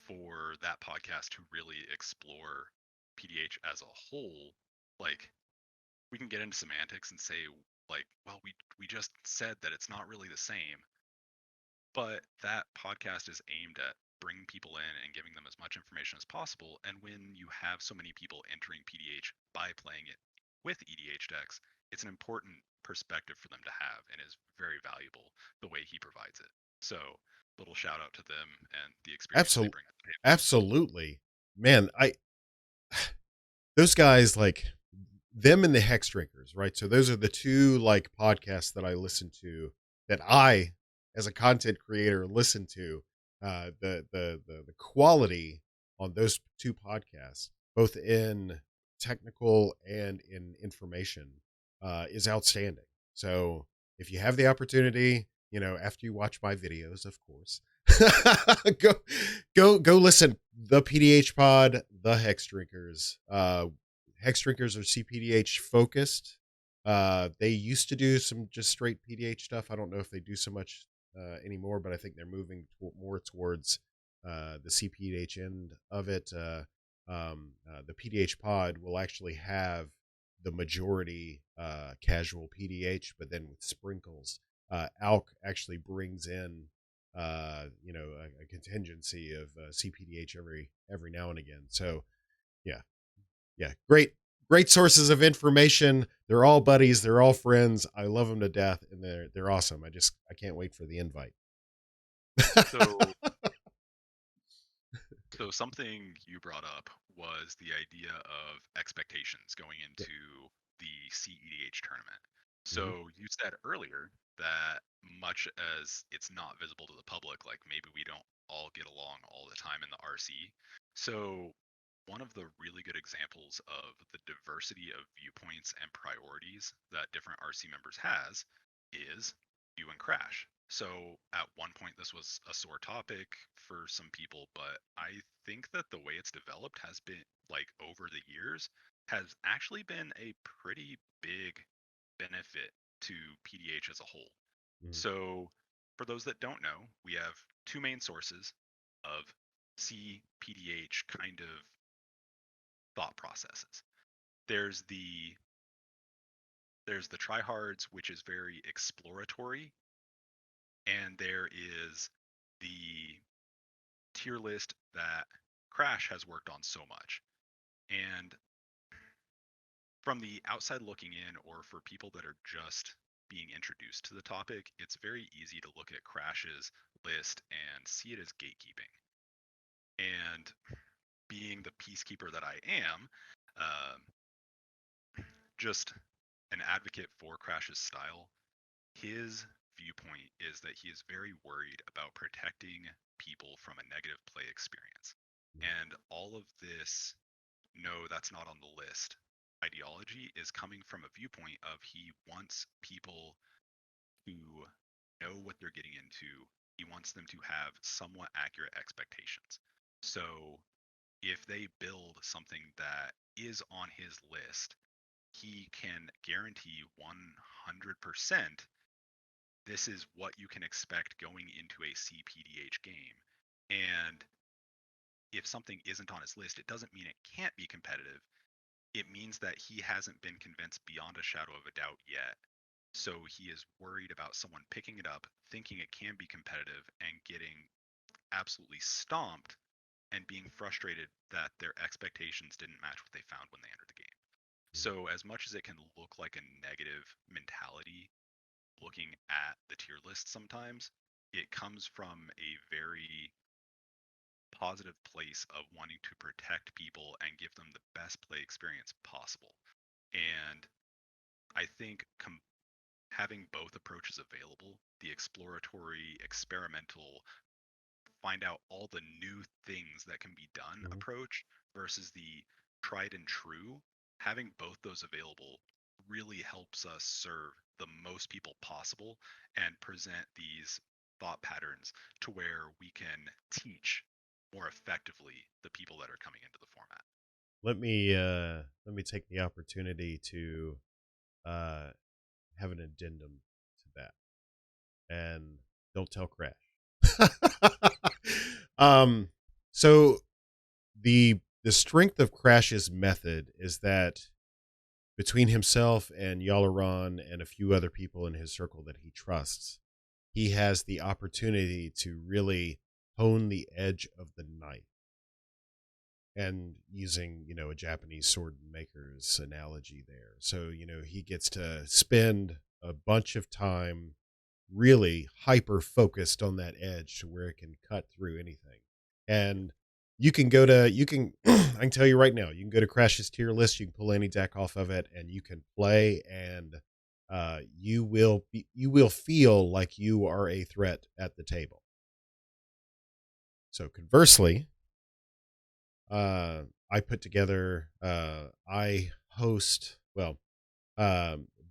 for that podcast to really explore PDH as a whole, like we can get into semantics and say, like, well, we just said that it's not really the same, but that podcast is aimed at bringing people in and giving them as much information as possible. And when you have so many people entering PDH by playing it with EDH decks, it's an important perspective for them to have and is very valuable the way he provides it. So, little shout out to them and the experience they absolutely, bring to the table. absolutely, man. Those guys, like them and the Hex Drinkers, right? So those are the two like podcasts that I listen to, that I, as a content creator, listen to. The quality on those two podcasts, both in technical and in information, is outstanding. So if you have the opportunity, after you watch my videos, of course, go go listen. The PDH pod, the Hex Drinkers. Hex Drinkers are CPDH focused. They used to do some just straight PDH stuff. I don't know if they do so much anymore, but I think they're moving more towards the CPDH end of it. The PDH pod will actually have the majority casual PDH, but then with sprinkles. Alk actually brings in a contingency of CPDH every now and again. So yeah, yeah, great sources of information. They're all buddies. They're all friends. I love them to death, and they're awesome. I can't wait for the invite. So, so something you brought up was the idea of expectations going Yep. into the CEDH tournament. Mhm. So you said earlier that much as it's not visible to the public, like maybe we don't all get along all the time in the RC. So one of the really good examples of the diversity of viewpoints and priorities that different RC members has is you and Crash. So at one point this was a sore topic for some people, but I think that the way it's developed has been, like, over the years, has actually been a pretty big benefit to PDH as a whole. Mhm. So for those that don't know, we have two main sources of CPDH kind of thought processes. There's the there's the tryhards, which is very exploratory, and there is the tier list that Crash has worked on so much. And from the outside looking in, or for people that are just being introduced to the topic, it's very easy to look at Crash's list and see it as gatekeeping. And being the peacekeeper that I am, um, just an advocate for Crash's style, his viewpoint is that he is very worried about protecting people from a negative play experience. And all of this, no, that's not on the list ideology is coming from a viewpoint of he wants people to know what they're getting into. He wants them to have somewhat accurate expectations. So if they build something that is on his list, he can guarantee 100% this is what you can expect going into a CPDH game. And if something isn't on his list, it doesn't mean it can't be competitive. It means that he hasn't been convinced beyond a shadow of a doubt yet. So he is worried about someone picking it up, thinking it can be competitive, and getting absolutely stomped and being frustrated that their expectations didn't match what they found when they entered the game. So, as much as it can look like a negative mentality looking at the tier list sometimes, it comes from a very positive place of wanting to protect people and give them the best play experience possible. And I think having both approaches available, the exploratory, experimental, find out all the new things that can be done Mhm. approach versus the tried and true, having both those available really helps us serve the most people possible and present these thought patterns to where we can teach more effectively the people that are coming into the format. Let me take the opportunity to uh, have an addendum to that, and don't tell Crash. um, so the strength of Crash's method is that between himself and Yalaran and a few other people in his circle that he trusts, he has the opportunity to really hone the edge of the knife. And using, a Japanese sword maker's analogy there. So, he gets to spend a bunch of time really hyper focused on that edge to where it can cut through anything. And I can tell you right now, you can go to Crash's tier list, you can pull any deck off of it, and you can play, and you will feel like you are a threat at the table. So conversely, I put together, I host, well,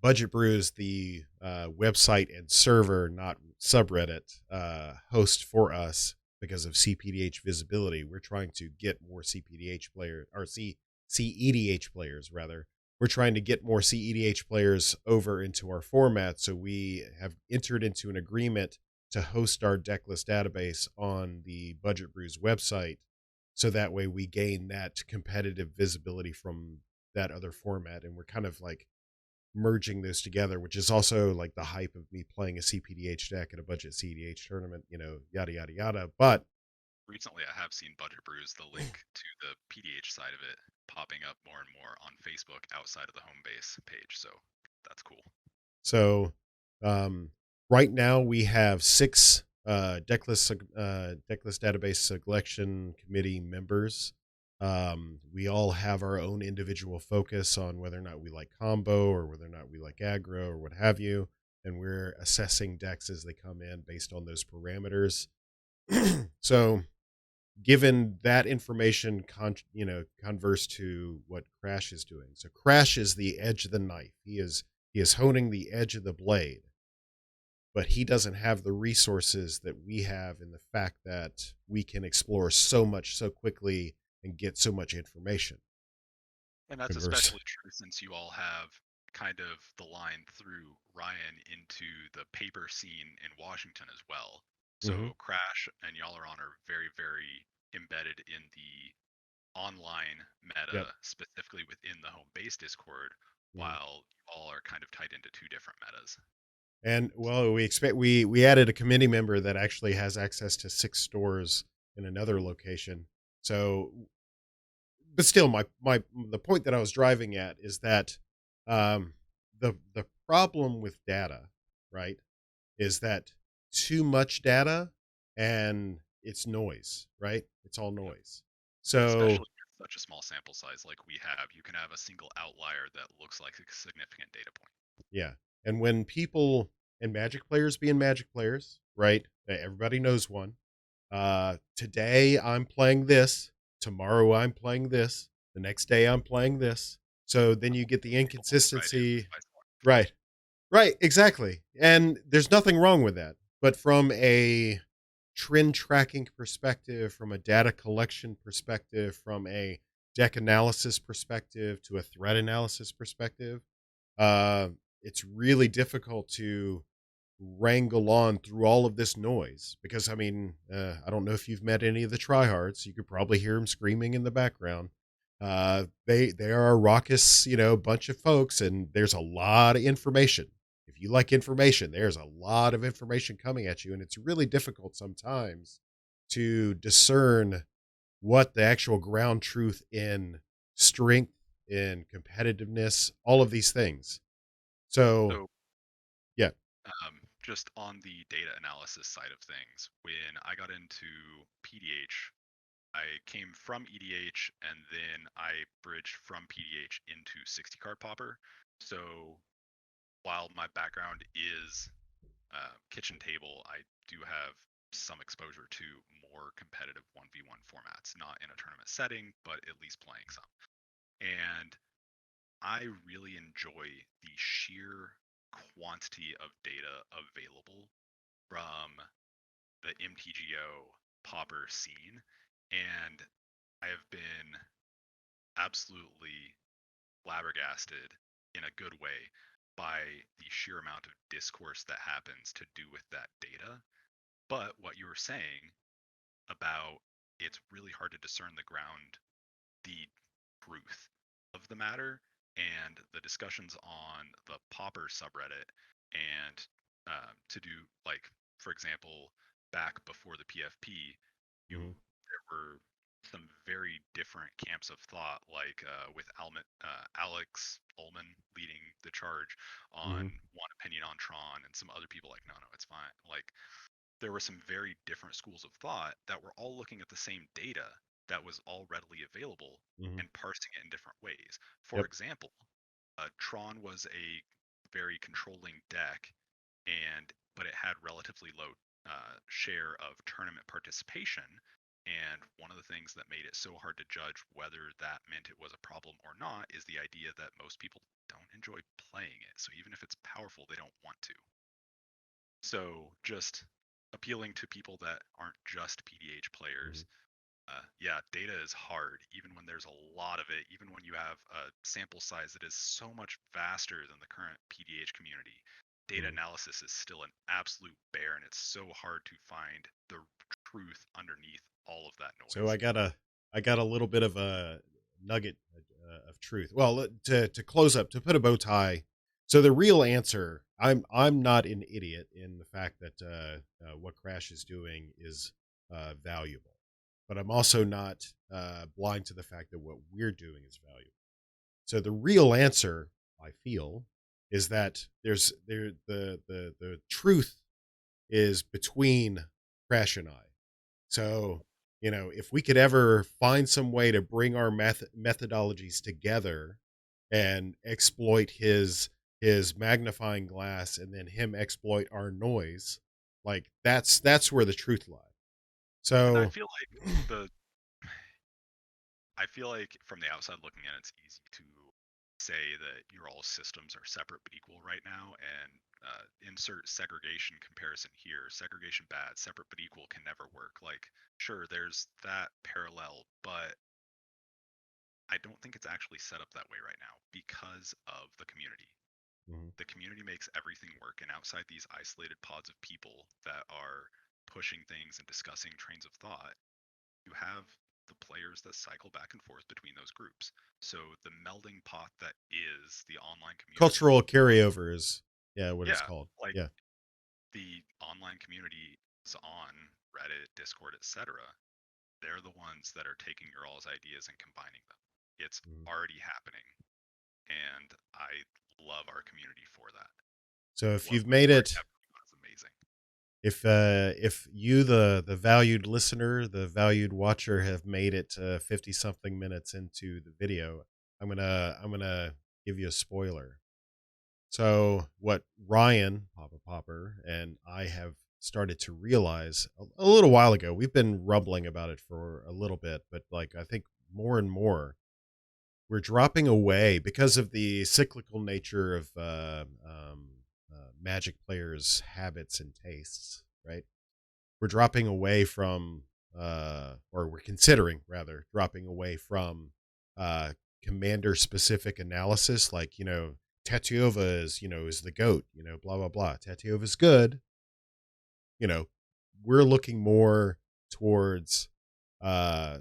Budget Brews, the website and server, not subreddit, host for us because of CPDH visibility. We're trying to get more CPDH players, or CEDH players, rather. We're trying to get more CEDH players over into our format. So we have entered into an agreement to host our decklist database on the Budget Brews website. So that way we gain that competitive visibility from that other format. And we're kind of like merging those together, which is also like the hype of me playing a CPDH deck at a budget CDH tournament, yada, yada, yada. But Recently, I have seen Budget Brews, the link to the PDH side of it, popping up more and more on Facebook outside of the home base page. So that's cool. so right now we have 6 decklist database selection committee members. We all have our own individual focus on whether or not we like combo or whether or not we like aggro or what have you. And we're assessing decks as they come in based on those parameters. So given that information, converse to what Crash is doing. So Crash is the edge of the knife. He is honing the edge of the blade, but he doesn't have the resources that we have in the fact that we can explore so much so quickly and get so much information. And that's Converse. especially true since you all have kind of the line through Ryan into the paper scene in Washington as well. Hmm. So Crash and Yalaron are very, very embedded in the online Yep. meta, specifically within the home base Discord, Mhm. while all are kind of tied into two different metas. And well, we added a committee member that actually has access to 6 stores in another Ooh, location. So, but still, my the point that I was driving at is that um, the problem with data, right, is that too much data and it's noise, right? It's all yep. noise. So Especially with such a small sample size like we have, you can have a single outlier that looks like a significant data point. yeah, and when people and Magic players being Magic players, right? Everybody knows one. Today I'm playing this. Tomorrow I'm playing this. The next day I'm playing this. So then you get the People will write in inconsistency. by select Right. Right. Exactly. And there's nothing wrong with that. But from a trend tracking perspective, from a data collection perspective, from a deck analysis perspective to a threat analysis perspective, uh, it's really difficult to wrangle on through all of this noise because I don't know if you've met any of the tryhards. You could probably hear them screaming in the background. They are a raucous, bunch of folks, and there's a lot of information. If you like information, there's a lot of information coming at you, and it's really difficult sometimes to discern what the actual ground truth in strength, in competitiveness, all of these things. So So, yeah. just on the data analysis side of things, when I got into PDH, I came from EDH and then I bridged from PDH into 60 card Pauper. So while my background is kitchen table, I do have some exposure to more competitive 1v1 formats, not in a tournament setting, but at least playing some. And I really enjoy the sheer quantity of data available from the MTGO Pauper scene. And I have been absolutely flabbergasted in a good way by the sheer amount of discourse that happens to do with that data. But what you were saying about it's really hard to discern the truth of the matter, and the discussions on the Pauper subreddit, and to do, like, for example, back before the PFP, Mm-hmm. there were some very different camps of thought, like with Alex Ullman leading the charge on Mm-hmm. one opinion on Tron, and some other people like, no, it's fine. Like, there were some very different schools of thought that were all looking at the same data that was all readily available Mm-hmm. and parsing it in different ways. For Yep. example, Tron was a very controlling deck, but it had relatively low share of tournament participation. And one of the things that made it so hard to judge whether that meant it was a problem or not is the idea that most people don't enjoy playing it. So even if it's powerful, they don't want to. So just appealing to people that aren't just PDH Mm-hmm. players. Yeah, data is hard, even when there's a lot of it, even when you have a sample size that is so much vaster than the current PDH community. Data Mm-hmm. analysis is still an absolute bear, and it's so hard to find the truth underneath all of that So noise. I got a little bit of a nugget of truth. Well, to close up, to put a bow tie. So the real answer, I'm not an idiot in the fact that what Crash is doing is valuable, but I'm also not blind to the fact that what we're doing is valuable. So the real answer, I feel, is that the truth is between Crash and I. So, if we could ever find some way to bring our methodologies together and exploit his magnifying glass and then him exploit our noise, like that's where the truth lies. And I So, feel like the I feel like from the outside looking in, it's easy to say that your all systems are separate but equal right now, and insert segregation comparison here. Segregation bad, separate but equal can never work. Like, sure, there's that parallel, but I don't think it's actually set up that way right now because of the community. mhm. The community makes everything work, and outside these isolated pods of people that are pushing things and discussing trains of thought, you have the players that cycle back and forth between those groups. So the melding pot that is the online community, Cultural carryover is, yeah, what it's yeah, called. like Yeah. the online community is on Reddit, Discord, etc. They're the ones that are taking your all's ideas and combining them. It's Mhm. already happening, and I love our community for that. So if What you've we've made already it, have going on is amazing. if you the valued listener, the valued watcher have made it 50 something minutes into the video, I'm gonna give you a spoiler. So what Ryan Papa Popper and I have started to realize a little while ago, we've been rumbling about it for a little bit, but like I think more and more we're dropping away because of the cyclical nature of Magic players' habits and tastes, right? We're dropping away from, or we're considering rather dropping away from uh, commander specific analysis. Like, Tatiova is the goat, blah, blah, blah. Tatiova's good. You know, we're looking more towards uh,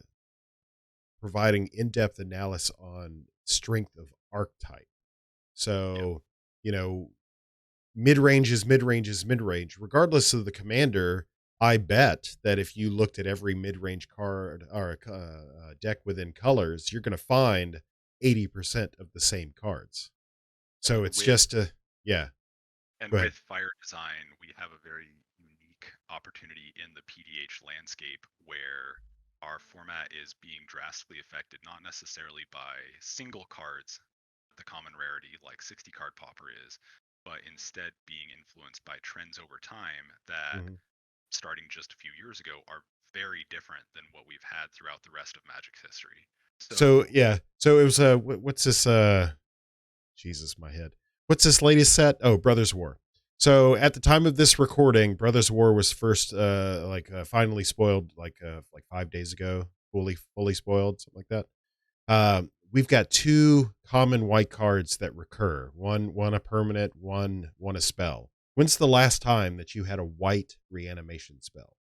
providing in depth analysis on strength of archetype. Yeah, So, you know, mid range is mid range is mid range, regardless of the commander. I bet that if you looked at every mid range card or deck within colors, you're going to find 80% of the same cards. So and it's just a, yeah. Go ahead. with fire design, we have a very unique opportunity in the PDH landscape where our format is being drastically affected, not necessarily by single cards, the common rarity like 60 card Pauper is, but instead being influenced by trends over time that, Mhm. starting just a few years ago, are very different than what we've had throughout the rest of Magic's history. So So, yeah, so it was what's this Jesus, my head. What's this latest set? Oh, Brothers War. So at the time of this recording, Brothers War was first finally spoiled like 5 days ago, fully spoiled, something like that. We've got two common white cards that recur. One a permanent, one a spell. When's the last time that you had a white reanimation spell?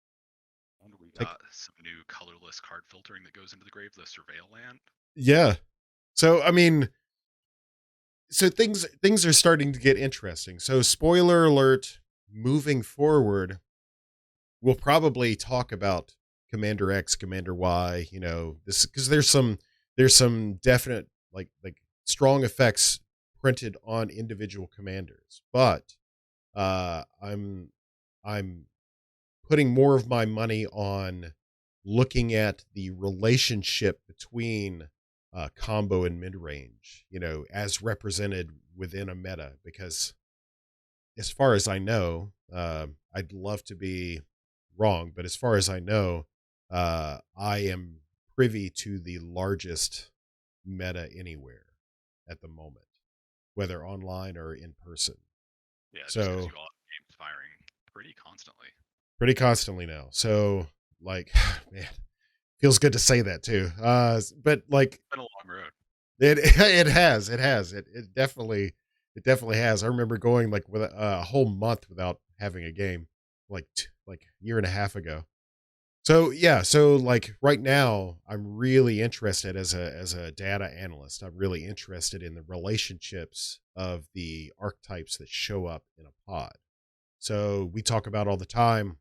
and we Take got some new colorless card filtering that goes into the grave, the Surveil land. Yeah. So I mean, so things are starting to get interesting. So spoiler alert, moving forward, we'll probably talk about Commander X, Commander Y, this because there's some definite like strong effects printed on individual commanders. But I'm putting more of my money on looking at the relationship between combo and mid range, as represented within a meta. Because as far as I know, I'd love to be wrong, but as far as I know, I am privy to the largest meta anywhere at the moment, whether online or in person. Yeah, just because So you all have games firing pretty constantly. pretty constantly now. So like, man, feels good to say that too. But like It's been a long road. it definitely has. I remember going like with a whole month without having a game, like a year and a half ago. So yeah, so like right now, I'm really interested as a data analyst. I'm really interested in the relationships of the archetypes that show up in a pod. So we talk about all the time.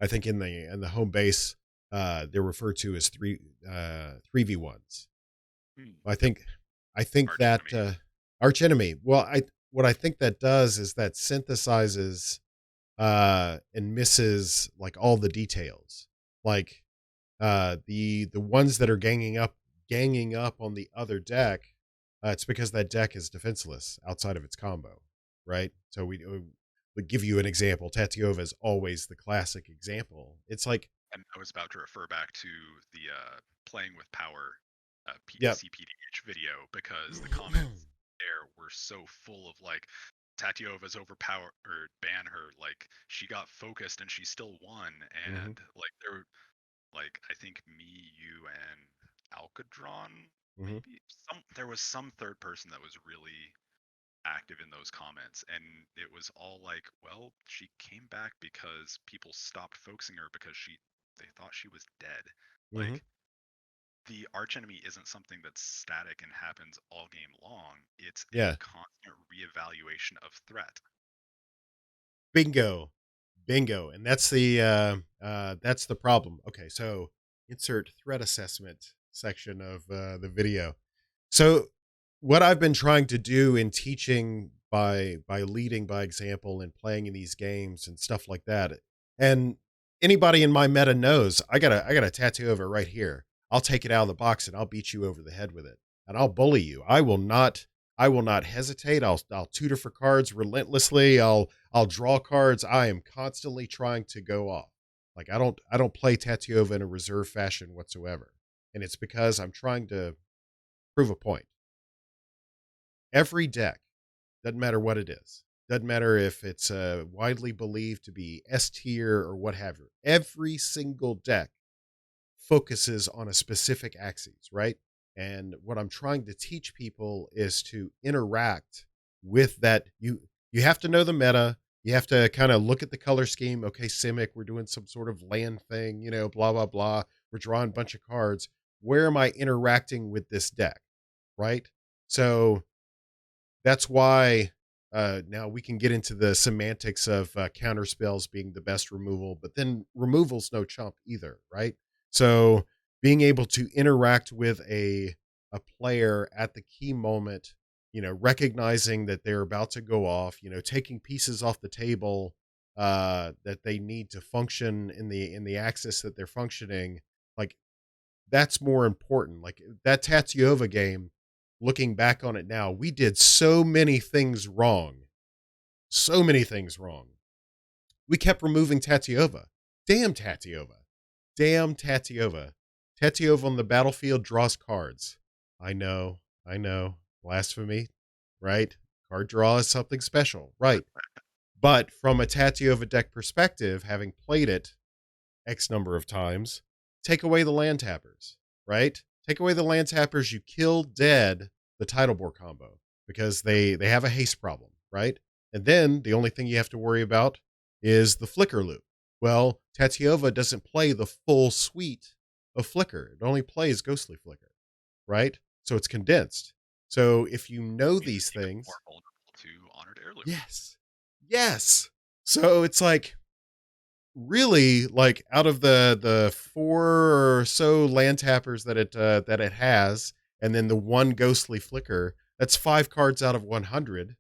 I think in the home base, they're referred to as 3v1s. Hmm. I Yep. think I think Arch that enemy. arch enemy. Well, I what I think that does is that synthesizes and misses like all the details. Like the ones that are ganging up on the other deck, it's because that deck is defenseless outside of its combo, right? So we give you an example. Tatiova is always the classic example. It's like, And I was about to refer back to the playing with power yep. CPDH video, because the comments there were so full of like, Tatiova's overpower or ban her, like she got focused and she still won, Hmm. and like there were, like, I think me, you, and Alcadron, Hmm. maybe there was some third person that was really active in those comments, and it was all like, well, she came back because people stopped focusing her because they thought she was dead. Hmm. Like, the archenemy isn't something that's static and happens all game long. It's a Yeah. constant reevaluation of threat. Bingo. Bingo. And that's the problem. Okay, so insert threat assessment section of the video. So what I've been trying to do in teaching by leading by example and playing in these games and stuff like that. And anybody in my meta knows I got a tattoo of it right here. I'll take it out of the box and I'll beat you over the head with it. And I'll bully you. I will not hesitate. I'll tutor for cards relentlessly. I'll draw cards. I am constantly trying to go off. Like I don't play Tatiova in a reserve fashion whatsoever. And it's because I'm trying to prove a point. Every deck, doesn't matter what it is, doesn't matter if it's widely believed to be S tier or what have you. Every single deck focuses on a specific axis, right? And what I'm trying to teach people is to interact with that. You have to know the meta. You have to kind of look at the color scheme. Okay, Simic, we're doing some sort of land thing, blah blah blah. We're drawing a bunch of cards. Where am I interacting with this deck, right? So that's why now we can get into the semantics of counter spells being the best removal, but then removal's no chump either, right? So being able to interact with a player at the key moment, recognizing that they're about to go off, taking pieces off the table that they need to function in the axis that they're functioning, like that's more important. Like that Tatsiova game, looking back on it now, we did so many things wrong So many things wrong. We kept removing Tatiova. Damn Tatiova. Damn Tatiova. Tatiova on the battlefield draws cards. I know. Blasphemy, right? Card draw is something special, right? But from a Tatiova deck perspective, having played it X number of times, take away the land tappers, right? Take away the land tappers, you kill dead the title board combo because they have a haste problem, right? And then the only thing you have to worry about is the flicker loop. Well, Tatiova doesn't play the full suite of flicker. It only plays ghostly flicker, right? So it's condensed. So if you know these things, more vulnerable to honored heirloom. Yes. So it's like, really, like, out of the 4 or so land tappers that it has, and then the one ghostly flicker, that's 5 cards out of 100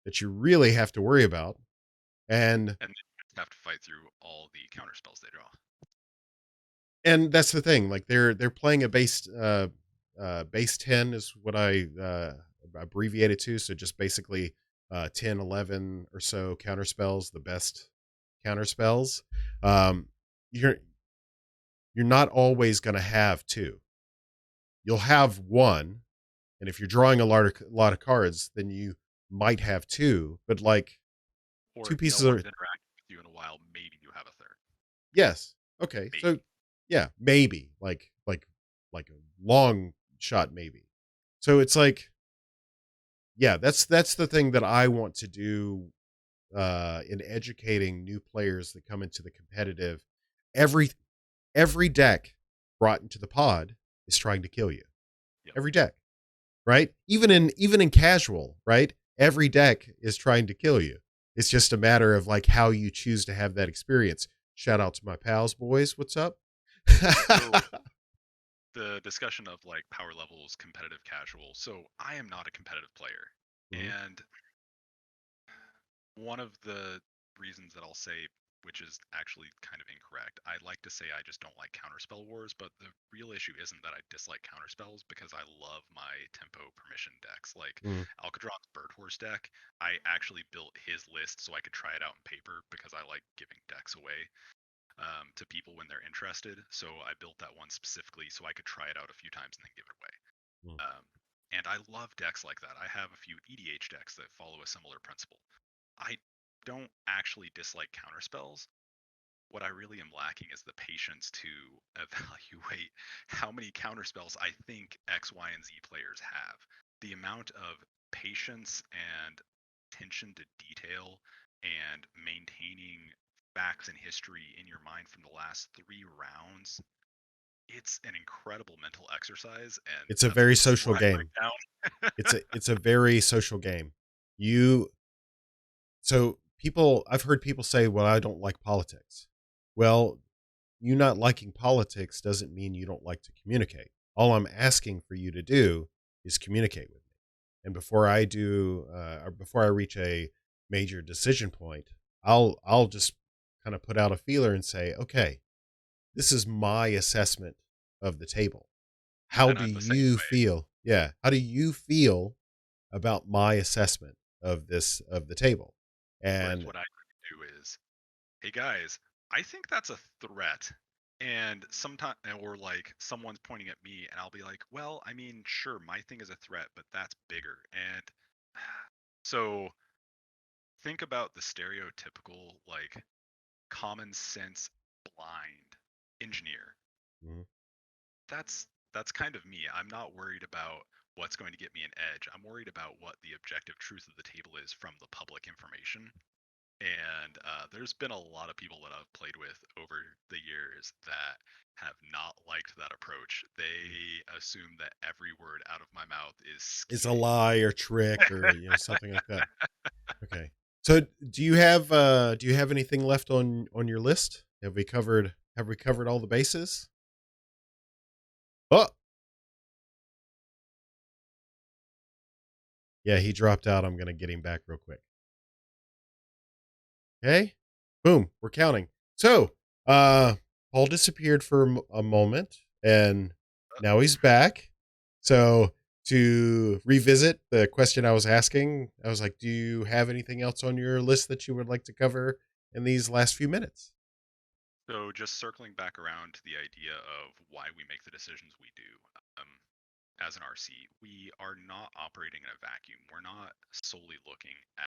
that you really have to worry about. And then you have to fight through all the counter spells they draw. And that's the thing, like they're playing a base 10 is what I abbreviated to, so just basically 10, 11 or so counter spells, the best counter spells. You're not always going to have 2. You'll have 1, and if you're drawing a lot of cards, then you might have 2, but like or 2 pieces no are one's interacting with you in a while, maybe you have a 3rd. Yes. Okay. Maybe. So yeah, maybe like a long shot, maybe. So it's like, yeah, that's the thing that I want to do in educating new players that come into the competitive. Every deck brought into the pod is trying to kill you. Yep. Every deck, right? Even in casual, right? Every deck is trying to kill you. It's just a matter of like how you choose to have that experience. Shout out to my pals, boys. What's up? So, the discussion of like power levels, competitive, casual. So I am not a competitive player. And one of the reasons that I'll say, which is actually kind of incorrect, I like to say I just don't like counterspell wars, but the real issue isn't that I dislike counterspells, because I love my tempo permission decks. Like Alcadron's Bird Horse deck, I actually built his list so I could try it out in paper because I like giving decks away to people when they're interested. So I built that one specifically so I could try it out a few times and then give it away. And I love decks like that. I have a few EDH decks that follow a similar principle. I don't actually dislike counterspells. What I really am lacking is the patience to evaluate how many counterspells I think X, Y, and Z players have. The amount of patience and attention to detail and maintaining facts and history in your mind from the last 3 rounds, it's an incredible mental exercise, and it's a very social game. It's a very social game. I've heard people say, well, I don't like politics. Well, you not liking politics doesn't mean you don't like to communicate. All I'm asking for you to do is communicate with me. And before I reach a major decision point, I'll just kind of put out a feeler and say, okay, this is my assessment of the table. How do you feel? Yeah. How do you feel about my assessment of the table? And what I do is, hey guys, I think that's a threat. And sometimes, or like someone's pointing at me and I'll be like, well, I mean, sure, my thing is a threat, but that's bigger. And so think about the stereotypical, like, common sense blind engineer. That's kind of me. I'm not worried about what's going to get me an edge. I'm worried about what the objective truth of the table is from the public information. And there's been a lot of people that I've played with over the years that have not liked that approach. They assume that every word out of my mouth is a lie or trick or something like that. Okay. So do you have anything left on your list? Have we covered all the bases? Oh. Yeah, he dropped out. I'm going to get him back real quick. Okay. Boom. We're counting. So, Paul disappeared for a moment and now he's back. So to revisit the question I was asking. I was like, do you have anything else on your list that you would like to cover in these last few minutes? So just circling back around to the idea of why we make the decisions we do. Um, as an RC, we are not operating in a vacuum. We're not solely looking at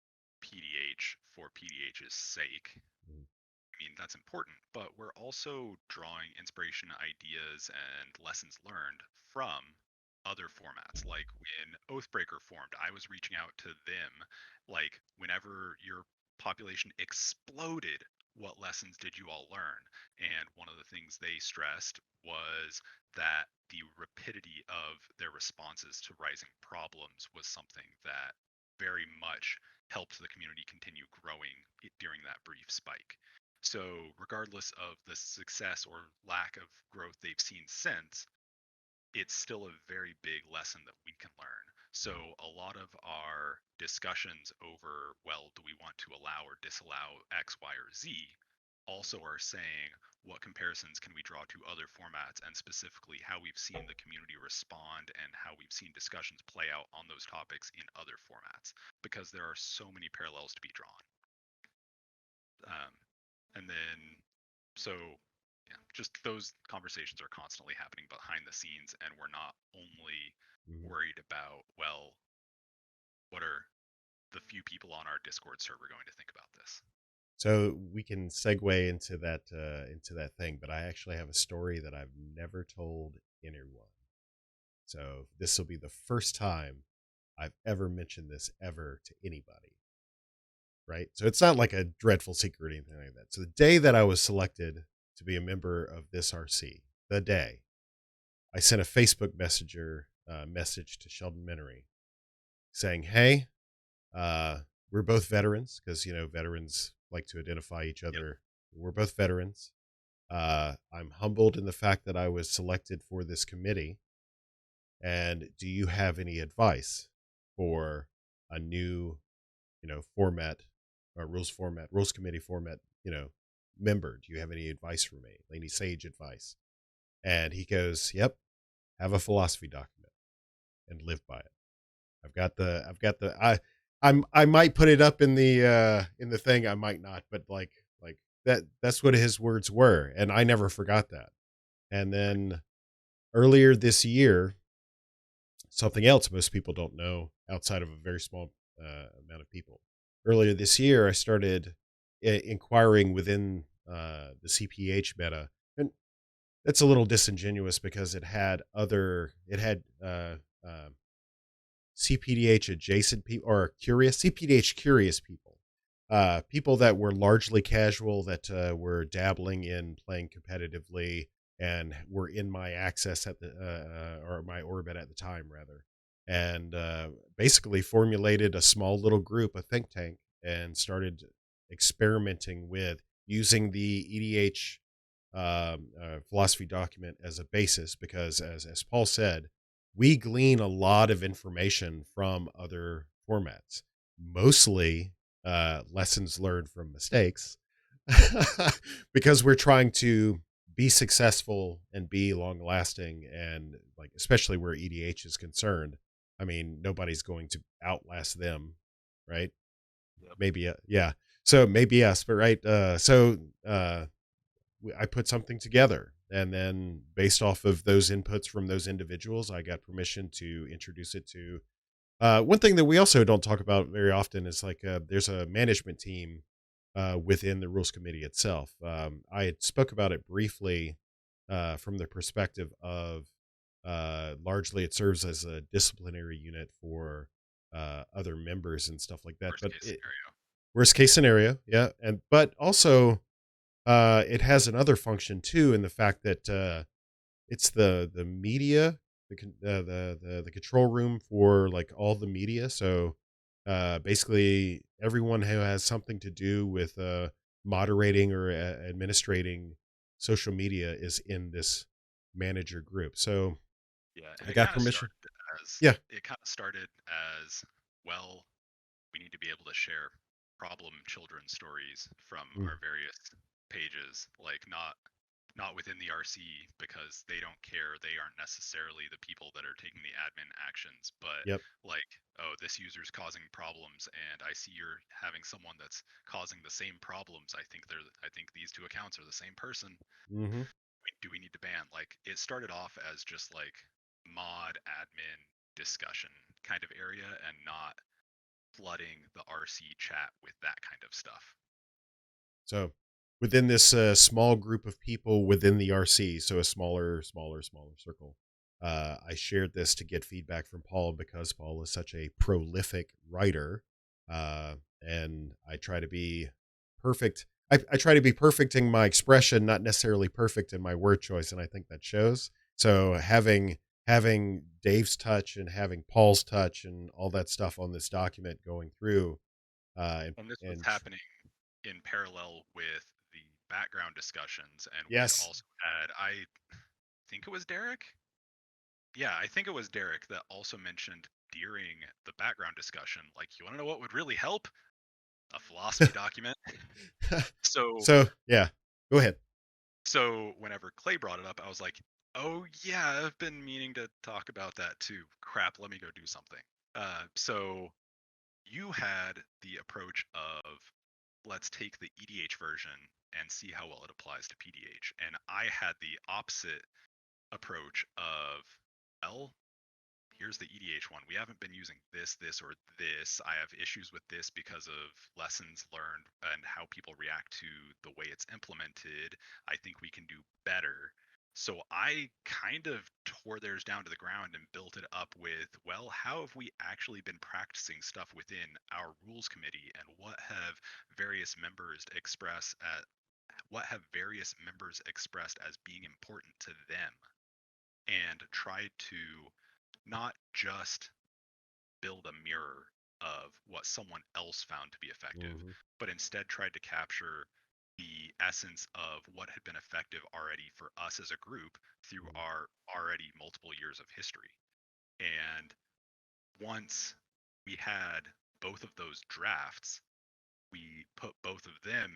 PDH for PDH's sake. Mm. I mean, that's important, but we're also drawing inspiration, ideas, and lessons learned from other formats. Like when Oathbreaker formed, I was reaching out to them. Like, whenever your population exploded, what lessons did you all learn? And one of the things they stressed was that the rapidity of their responses to rising problems was something that very much helped the community continue growing during that brief spike. So, regardless of the success or lack of growth they've seen since, it's still a very big lesson that we can learn. So, a lot of our discussions over, well, do we want to allow or disallow X, Y, or Z, also are saying what comparisons can we draw to other formats, and specifically how we've seen the community respond and how we've seen discussions play out on those topics in other formats, because there are so many parallels to be drawn. And then, so yeah, just those conversations are constantly happening behind the scenes, and we're not only Mhm. worried about, well, what are the few people on our Discord server going to think about this? So we can segue into that thing, but I actually have a story that I've never told anyone. So this will be the first time I've ever mentioned this ever to anybody. Right. So it's not like a dreadful secret or anything like that. So the day that I was selected to be a member of this RC, the day I sent a Facebook messenger message to Sheldon Minery saying, "Hey, we're both veterans because veterans like to identify each Yep. other. We're both veterans. I'm humbled in the fact that I was selected for this committee. And do you have any advice for a new, format, or rules committee format, member? Do you have any advice for me? Any sage advice?" And he goes, "Yep, have a philosophy document and live by it." I might put it up in the thing, I might not, but like that's what his words were, and I never forgot that. And then earlier this year, something else most people don't know outside of a very small amount of people. Earlier this year, I started inquiring within the CPH meta, and it's a little disingenuous because it had CPDH adjacent people, or curious CPDH curious people, people that were largely casual, that were dabbling in playing competitively and were in my access at the or my orbit at the time rather, and basically formulated a small little group, a think tank, and started experimenting with using the EDH philosophy document as a basis, because as Paul said, we glean a lot of information from other formats, mostly lessons learned from mistakes, because we're trying to be successful and be long lasting, and like especially where EDH is concerned. I mean, nobody's going to outlast them, right? Yep. Maybe yeah. So maybe us, but right. I put something together, and then based off of those inputs from those individuals, I got permission to introduce it to. One thing that we also don't talk about very often is like there's a management team within the rules committee itself. I had spoke about it briefly from the perspective of largely it serves as a disciplinary unit for other members and stuff like that. Worst But case scenario. worst case scenario, yeah, and but also it has another function too, in the fact that it's the media, the control room for like all the media. So basically, everyone who has something to do with moderating or administrating social media is in this manager group. So Yeah, and I got permission. Yeah. it kind of started as, well, we need to be able to share problem children stories from Mm. our various pages, like not not within the RC because they don't care. They aren't necessarily the people that are taking the admin actions, but Yep. like, oh, this user's causing problems and I see you're having someone that's causing the same problems. I think these two accounts are the same person. Mm-hmm. Do we need to ban? Like, it started off as just like mod admin discussion kind of area and not flooding the RC chat with that kind of stuff. So within this small group of people within the RC, so a smaller circle, I shared this to get feedback from Paul because Paul is such a prolific writer, and I try to be perfect. I try to be perfect in my expression, not necessarily perfect in my word choice, and I think that shows. So having Dave's touch and having Paul's touch and all that stuff on this document going through, And this was and happening in parallel with the background discussions, and we had yes. also had, I think it was Derek. Yeah, I think it was Derek that also mentioned during the background discussion, like, you want to know what would really help? A philosophy document. So, So yeah, go ahead. so whenever Clay brought it up, I was like, oh yeah, I've been meaning to talk about that too. Crap, let me go do something. So you had the approach of, let's take the EDH version and see how well it applies to PDH. And I had the opposite approach of, well, here's the EDH one. We haven't been using this, or this. I have issues with this because of lessons learned and how people react to the way it's implemented. I think we can do better. So I kind of tore theirs down to the ground and built it up with, well, how have we actually been practicing stuff within our rules committee, and what have various members expressed as being important to them, and tried to not just build a mirror of what someone else found to be effective, Mm-hmm. but instead tried to capture the essence of what had been effective already for us as a group through our already multiple years of history. And once we had both of those drafts, we put both of them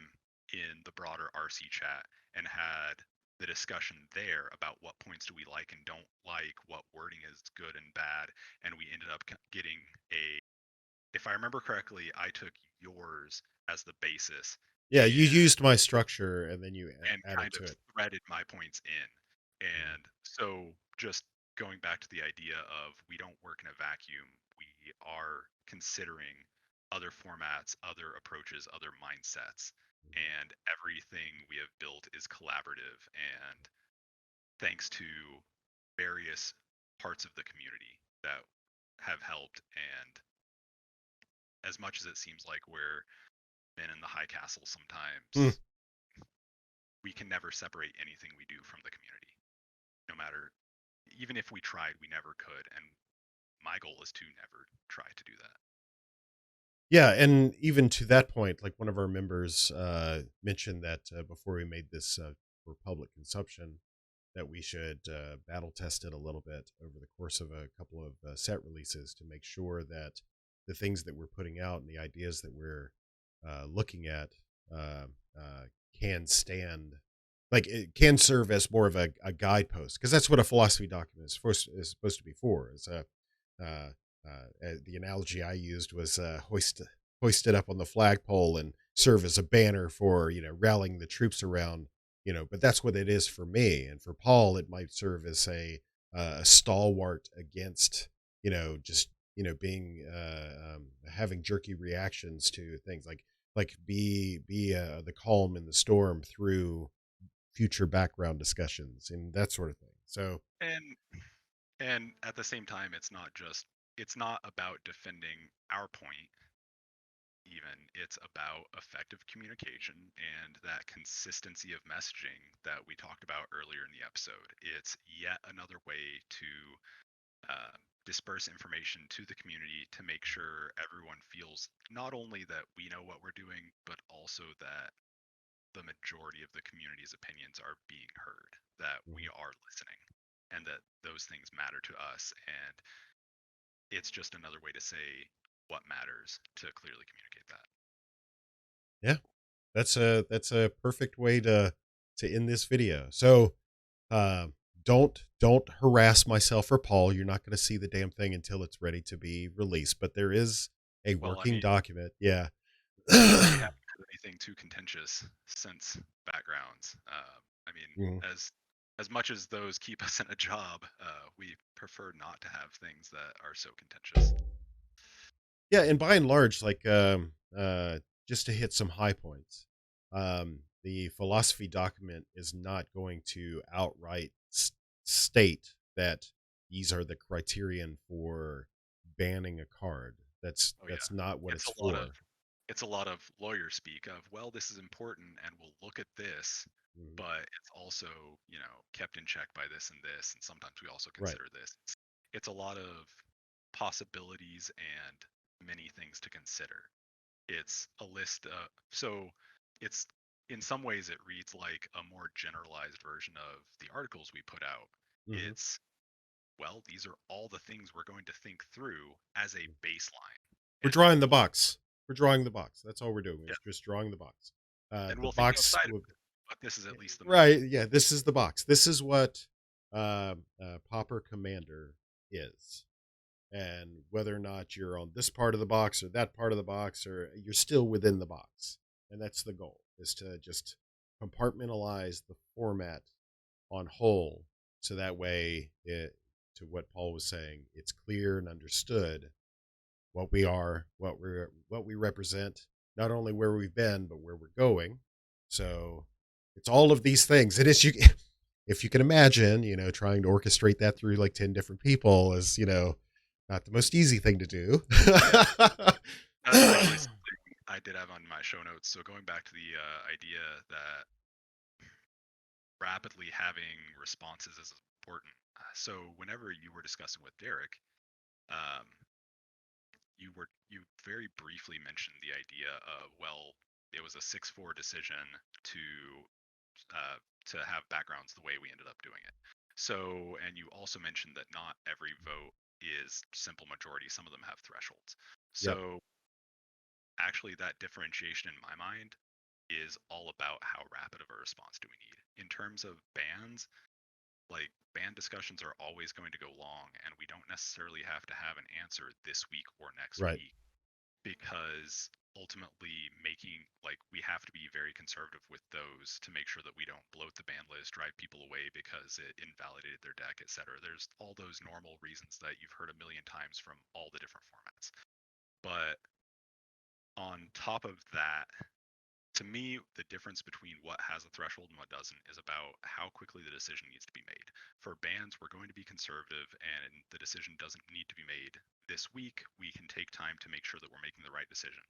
in the broader RC chat and had the discussion there about what points do we like and don't like, what wording is good and bad, and we ended up getting a, if I remember correctly, I took yours as the basis Yeah, you and used my structure and then you added kind to of it. threaded my points in. Mm-hmm. And so just going back to the idea of, we don't work in a vacuum, we are considering other formats, other approaches, other mindsets, and everything we have built is collaborative. And thanks to various parts of the community that have helped. And as much as it seems like we're men in the high castle Mm. sometimes, we can never separate anything we do from the community. No matter, even if we tried, we never could. And my goal is to never try to do that. Yeah, and even to that point, like one of our members mentioned that before we made this for public consumption, that we should battle test it a little bit over the course of a couple of set releases to make sure that the things that we're putting out and the ideas that we're looking at uh, uh, can stand, like it can serve as more of a guidepost, because that's what a philosophy document is supposed to be for. Is uh, the analogy I used was hoist it up on the flagpole and serve as a banner for rallying the troops around. But that's what it is for me, and for Paul, it might serve as a stalwart against just being having jerky reactions to things like be the calm in the storm through future background discussions and that sort of thing. So And and at the same time, it's not about defending our point. Even, it's about effective communication and that consistency of messaging that we talked about earlier in the episode. It's yet another way to uh, disperse information to the community to make sure everyone feels not only that we know what we're doing, but also that the majority of the community's opinions are being heard, that we mhm. are listening, and that those things matter to us. And it's just another way to say what matters, to clearly communicate that. Yeah, that's a perfect way to to end this video. So uh, don't harass myself or Paul. You're not going to see the damn thing until it's ready to be released. But there is a Well, I working mean, document. Yeah. we haven't had anything too contentious since backgrounds. I mean, Mhm. as much as those keep us in a job, we prefer not to have things that are so contentious. Yeah, and by and large, like just to hit some high points, the philosophy document is not going to outright state that these are the criterion for banning a card. Oh That's yeah, not what it's it's a lot of for. it's a lot of lawyer speak of, well, this is important and we'll look at this, Mhm. but it's also, kept in check by this and this, and sometimes we also Right. consider this. It's a lot of possibilities and many things to consider. It's a list of, so it's, in some ways it reads like a more generalized version of the articles we put out. Hmm. It's, well, these are all the things we're going to think through as a baseline, We're and drawing the we'll, box. We're drawing the box. That's all we're doing. yeah, Is just drawing the box. and The we'll think box outside of will, it, but this is at least the majority. right. Yeah, this is the box. This is what Pauper Commander is. And whether or not you're on this part of the box or that part of the box, or you're still within the box. And that's the goal, is to just compartmentalize the format on whole, so that way to what Paul was saying, it's clear and understood what we are, what we represent, not only where we've been but where we're going. So it's all of these things. It is you if you can imagine, trying to orchestrate that through like 10 different people is, not the most easy thing to do. Yeah, that's actually something I did have on my show notes. So going back to the idea that rapidly having responses is important. So whenever you were discussing with Derek, um, you very briefly mentioned the idea of, well, it was a 6-4 decision to uh, to have backgrounds the way we ended up doing it. So, and you also mentioned that not every vote is simple majority. Some of them have thresholds. Yep. So actually that differentiation in my mind is all about how rapid of a response do we need. In terms of bans, like ban discussions are always going to go long, and we don't necessarily have to have an answer this week or next Right. week, because ultimately making, like, we have to be very conservative with those to make sure that we don't bloat the ban list, drive people away because it invalidated their deck, etc. There's all those normal reasons that you've heard a million times from all the different formats. But on top of that, to me, the difference between what has a threshold and what doesn't is about how quickly the decision needs to be made. For bans, we're going to be conservative, and the decision doesn't need to be made this week. We can take time to make sure that we're making the right decision.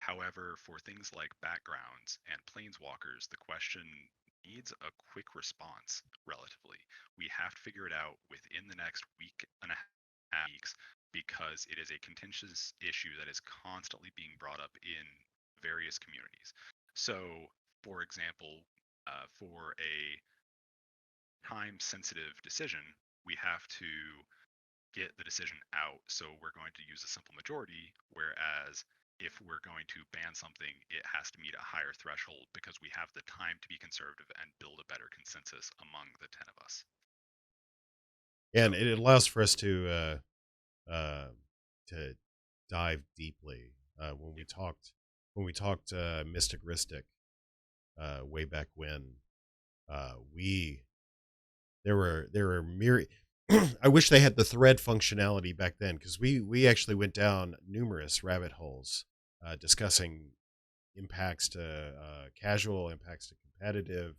However, for things like backgrounds and planeswalkers, the question needs a quick response relatively. We have to figure it out within the next week and a half weeks, because it is a contentious issue that is constantly being brought up in various communities. So, for example, for a time sensitive decision, we have to get the decision out. So we're going to use a simple majority, whereas if we're going to ban something, it has to meet a higher threshold because we have the time to be conservative and build a better consensus among the 10 of us. And So, it allows for us to dive deeply. When we yeah, talked Mystic Ristic way back when, we there were myriad. I wish they had the thread functionality back then, because we actually went down numerous rabbit holes discussing impacts to casual, impacts to competitive,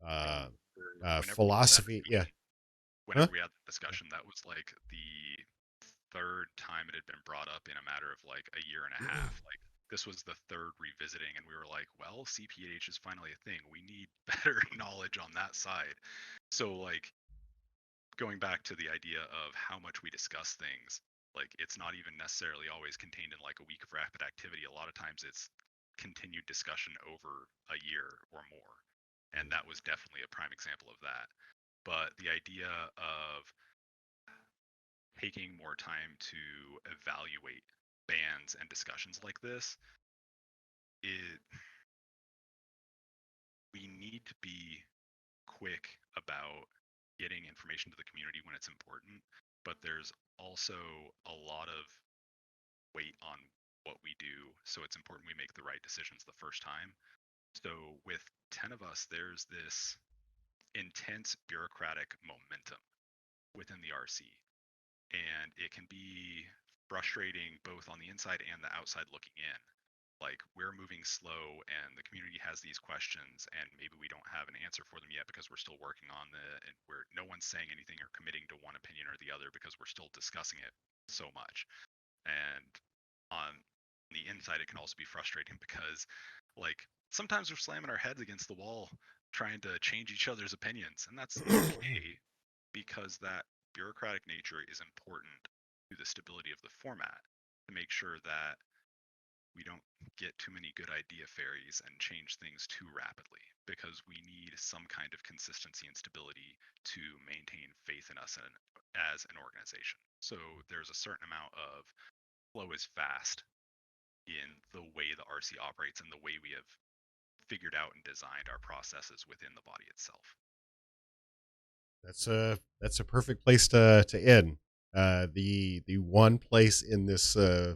I uh, remember whenever we had that philosophy. Yeah. meeting, Huh? whenever we had the discussion, that was like the third time it had been brought up in a matter of like a year and a half. Like, this was the third revisiting, and we were like, well, CPH is finally a thing. We need better knowledge on that side. So, like, going back to the idea of how much we discuss things, like, it's not even necessarily always contained in like a week of rapid activity. A lot of times it's continued discussion over a year or more. And that was definitely a prime example of that. But the idea of taking more time to evaluate bans and discussions like this, it we need to be quick about getting information to the community when it's important, but there's also a lot of weight on what we do, so it's important we make the right decisions the first time. So with 10 of us, there's this intense bureaucratic momentum within the RC, and it can be frustrating both on the inside and the outside looking in. Like, we're moving slow and the community has these questions and maybe we don't have an answer for them yet because we're still working on and we're no one's saying anything or committing to one opinion or the other because we're still discussing it so much. And on the inside it can also be frustrating because, like, sometimes we're slamming our heads against the wall trying to change each other's opinions, and that's okay because that bureaucratic nature is important to the stability of the format, to make sure that we don't get too many good idea fairies and change things too rapidly, because we need some kind of consistency and stability to maintain faith in us as an organization. So there's a certain amount of flow is fast in the way the RC operates and the way we have figured out and designed our processes within the body itself. That's a perfect place to end. The one place in this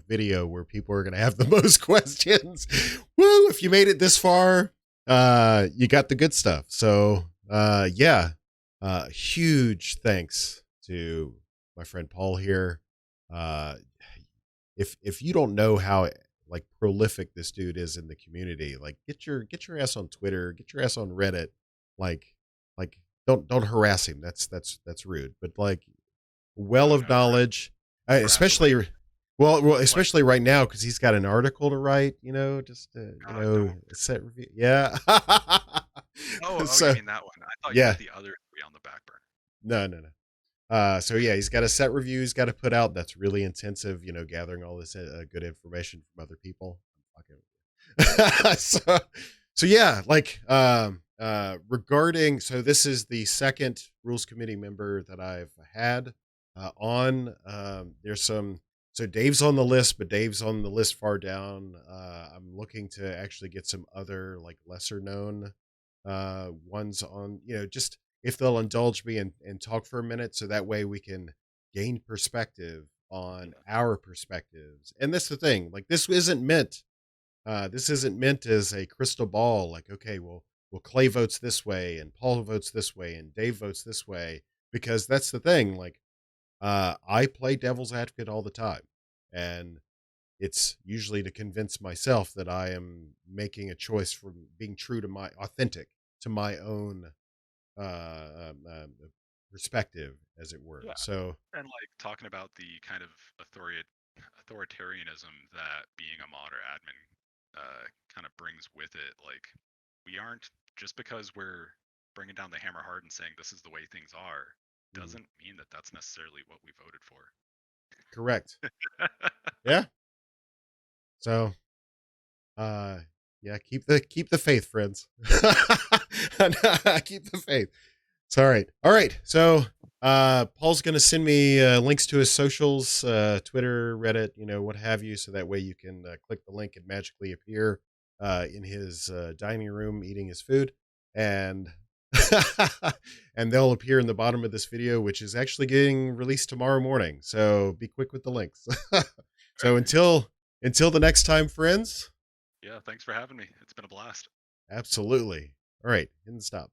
video where people are going to have the most questions. Woo! If you made it this far, you got the good stuff. So yeah, huge thanks to my friend Paul here. If you don't know how like prolific this dude is in the community, like get your ass on Twitter, get your ass on Reddit, like don't harass him. That's rude. But like, well of knowledge, especially especially right now because he's got an article to write. You know, just set review. Yeah. So, you mean that one? I thought you had the other three on the back burner. No. So yeah, he's got a set review he's got to put out. That's really intensive. You know, gathering all this good information from other people. So yeah, like regarding, so this is the second rules committee member that I've had on. There's some, so Dave's on the list, but Dave's on the list far down. I'm looking to actually get some other like lesser known ones on, you know, just if they'll indulge me and talk for a minute, so that way we can gain perspective on our perspectives. And that's the thing, like this isn't meant as a crystal ball, like, okay, well Clay votes this way and Paul votes this way and Dave votes this way, because that's the thing, like I play devil's advocate all the time, and it's usually to convince myself that I am making a choice from being true to my authentic to my own perspective, as it were. Yeah. So, and like talking about the kind of authoritarianism that being a mod or admin kind of brings with it, like, we aren't, just because we're bringing down the hammer hard and saying this is the way things are, doesn't mean that that's necessarily what we voted for. Correct. Yeah. So, yeah, keep the faith, friends. Keep the faith. It's all right. So, Paul's going to send me links to his socials, Twitter, Reddit, you know, what have you, so that way you can click the link and magically appear in his dining room eating his food, and and they'll appear in the bottom of this video, which is actually getting released tomorrow morning. So be quick with the links. So until the next time, friends. Yeah, thanks for having me. It's been a blast. Absolutely. All right, hit the stop.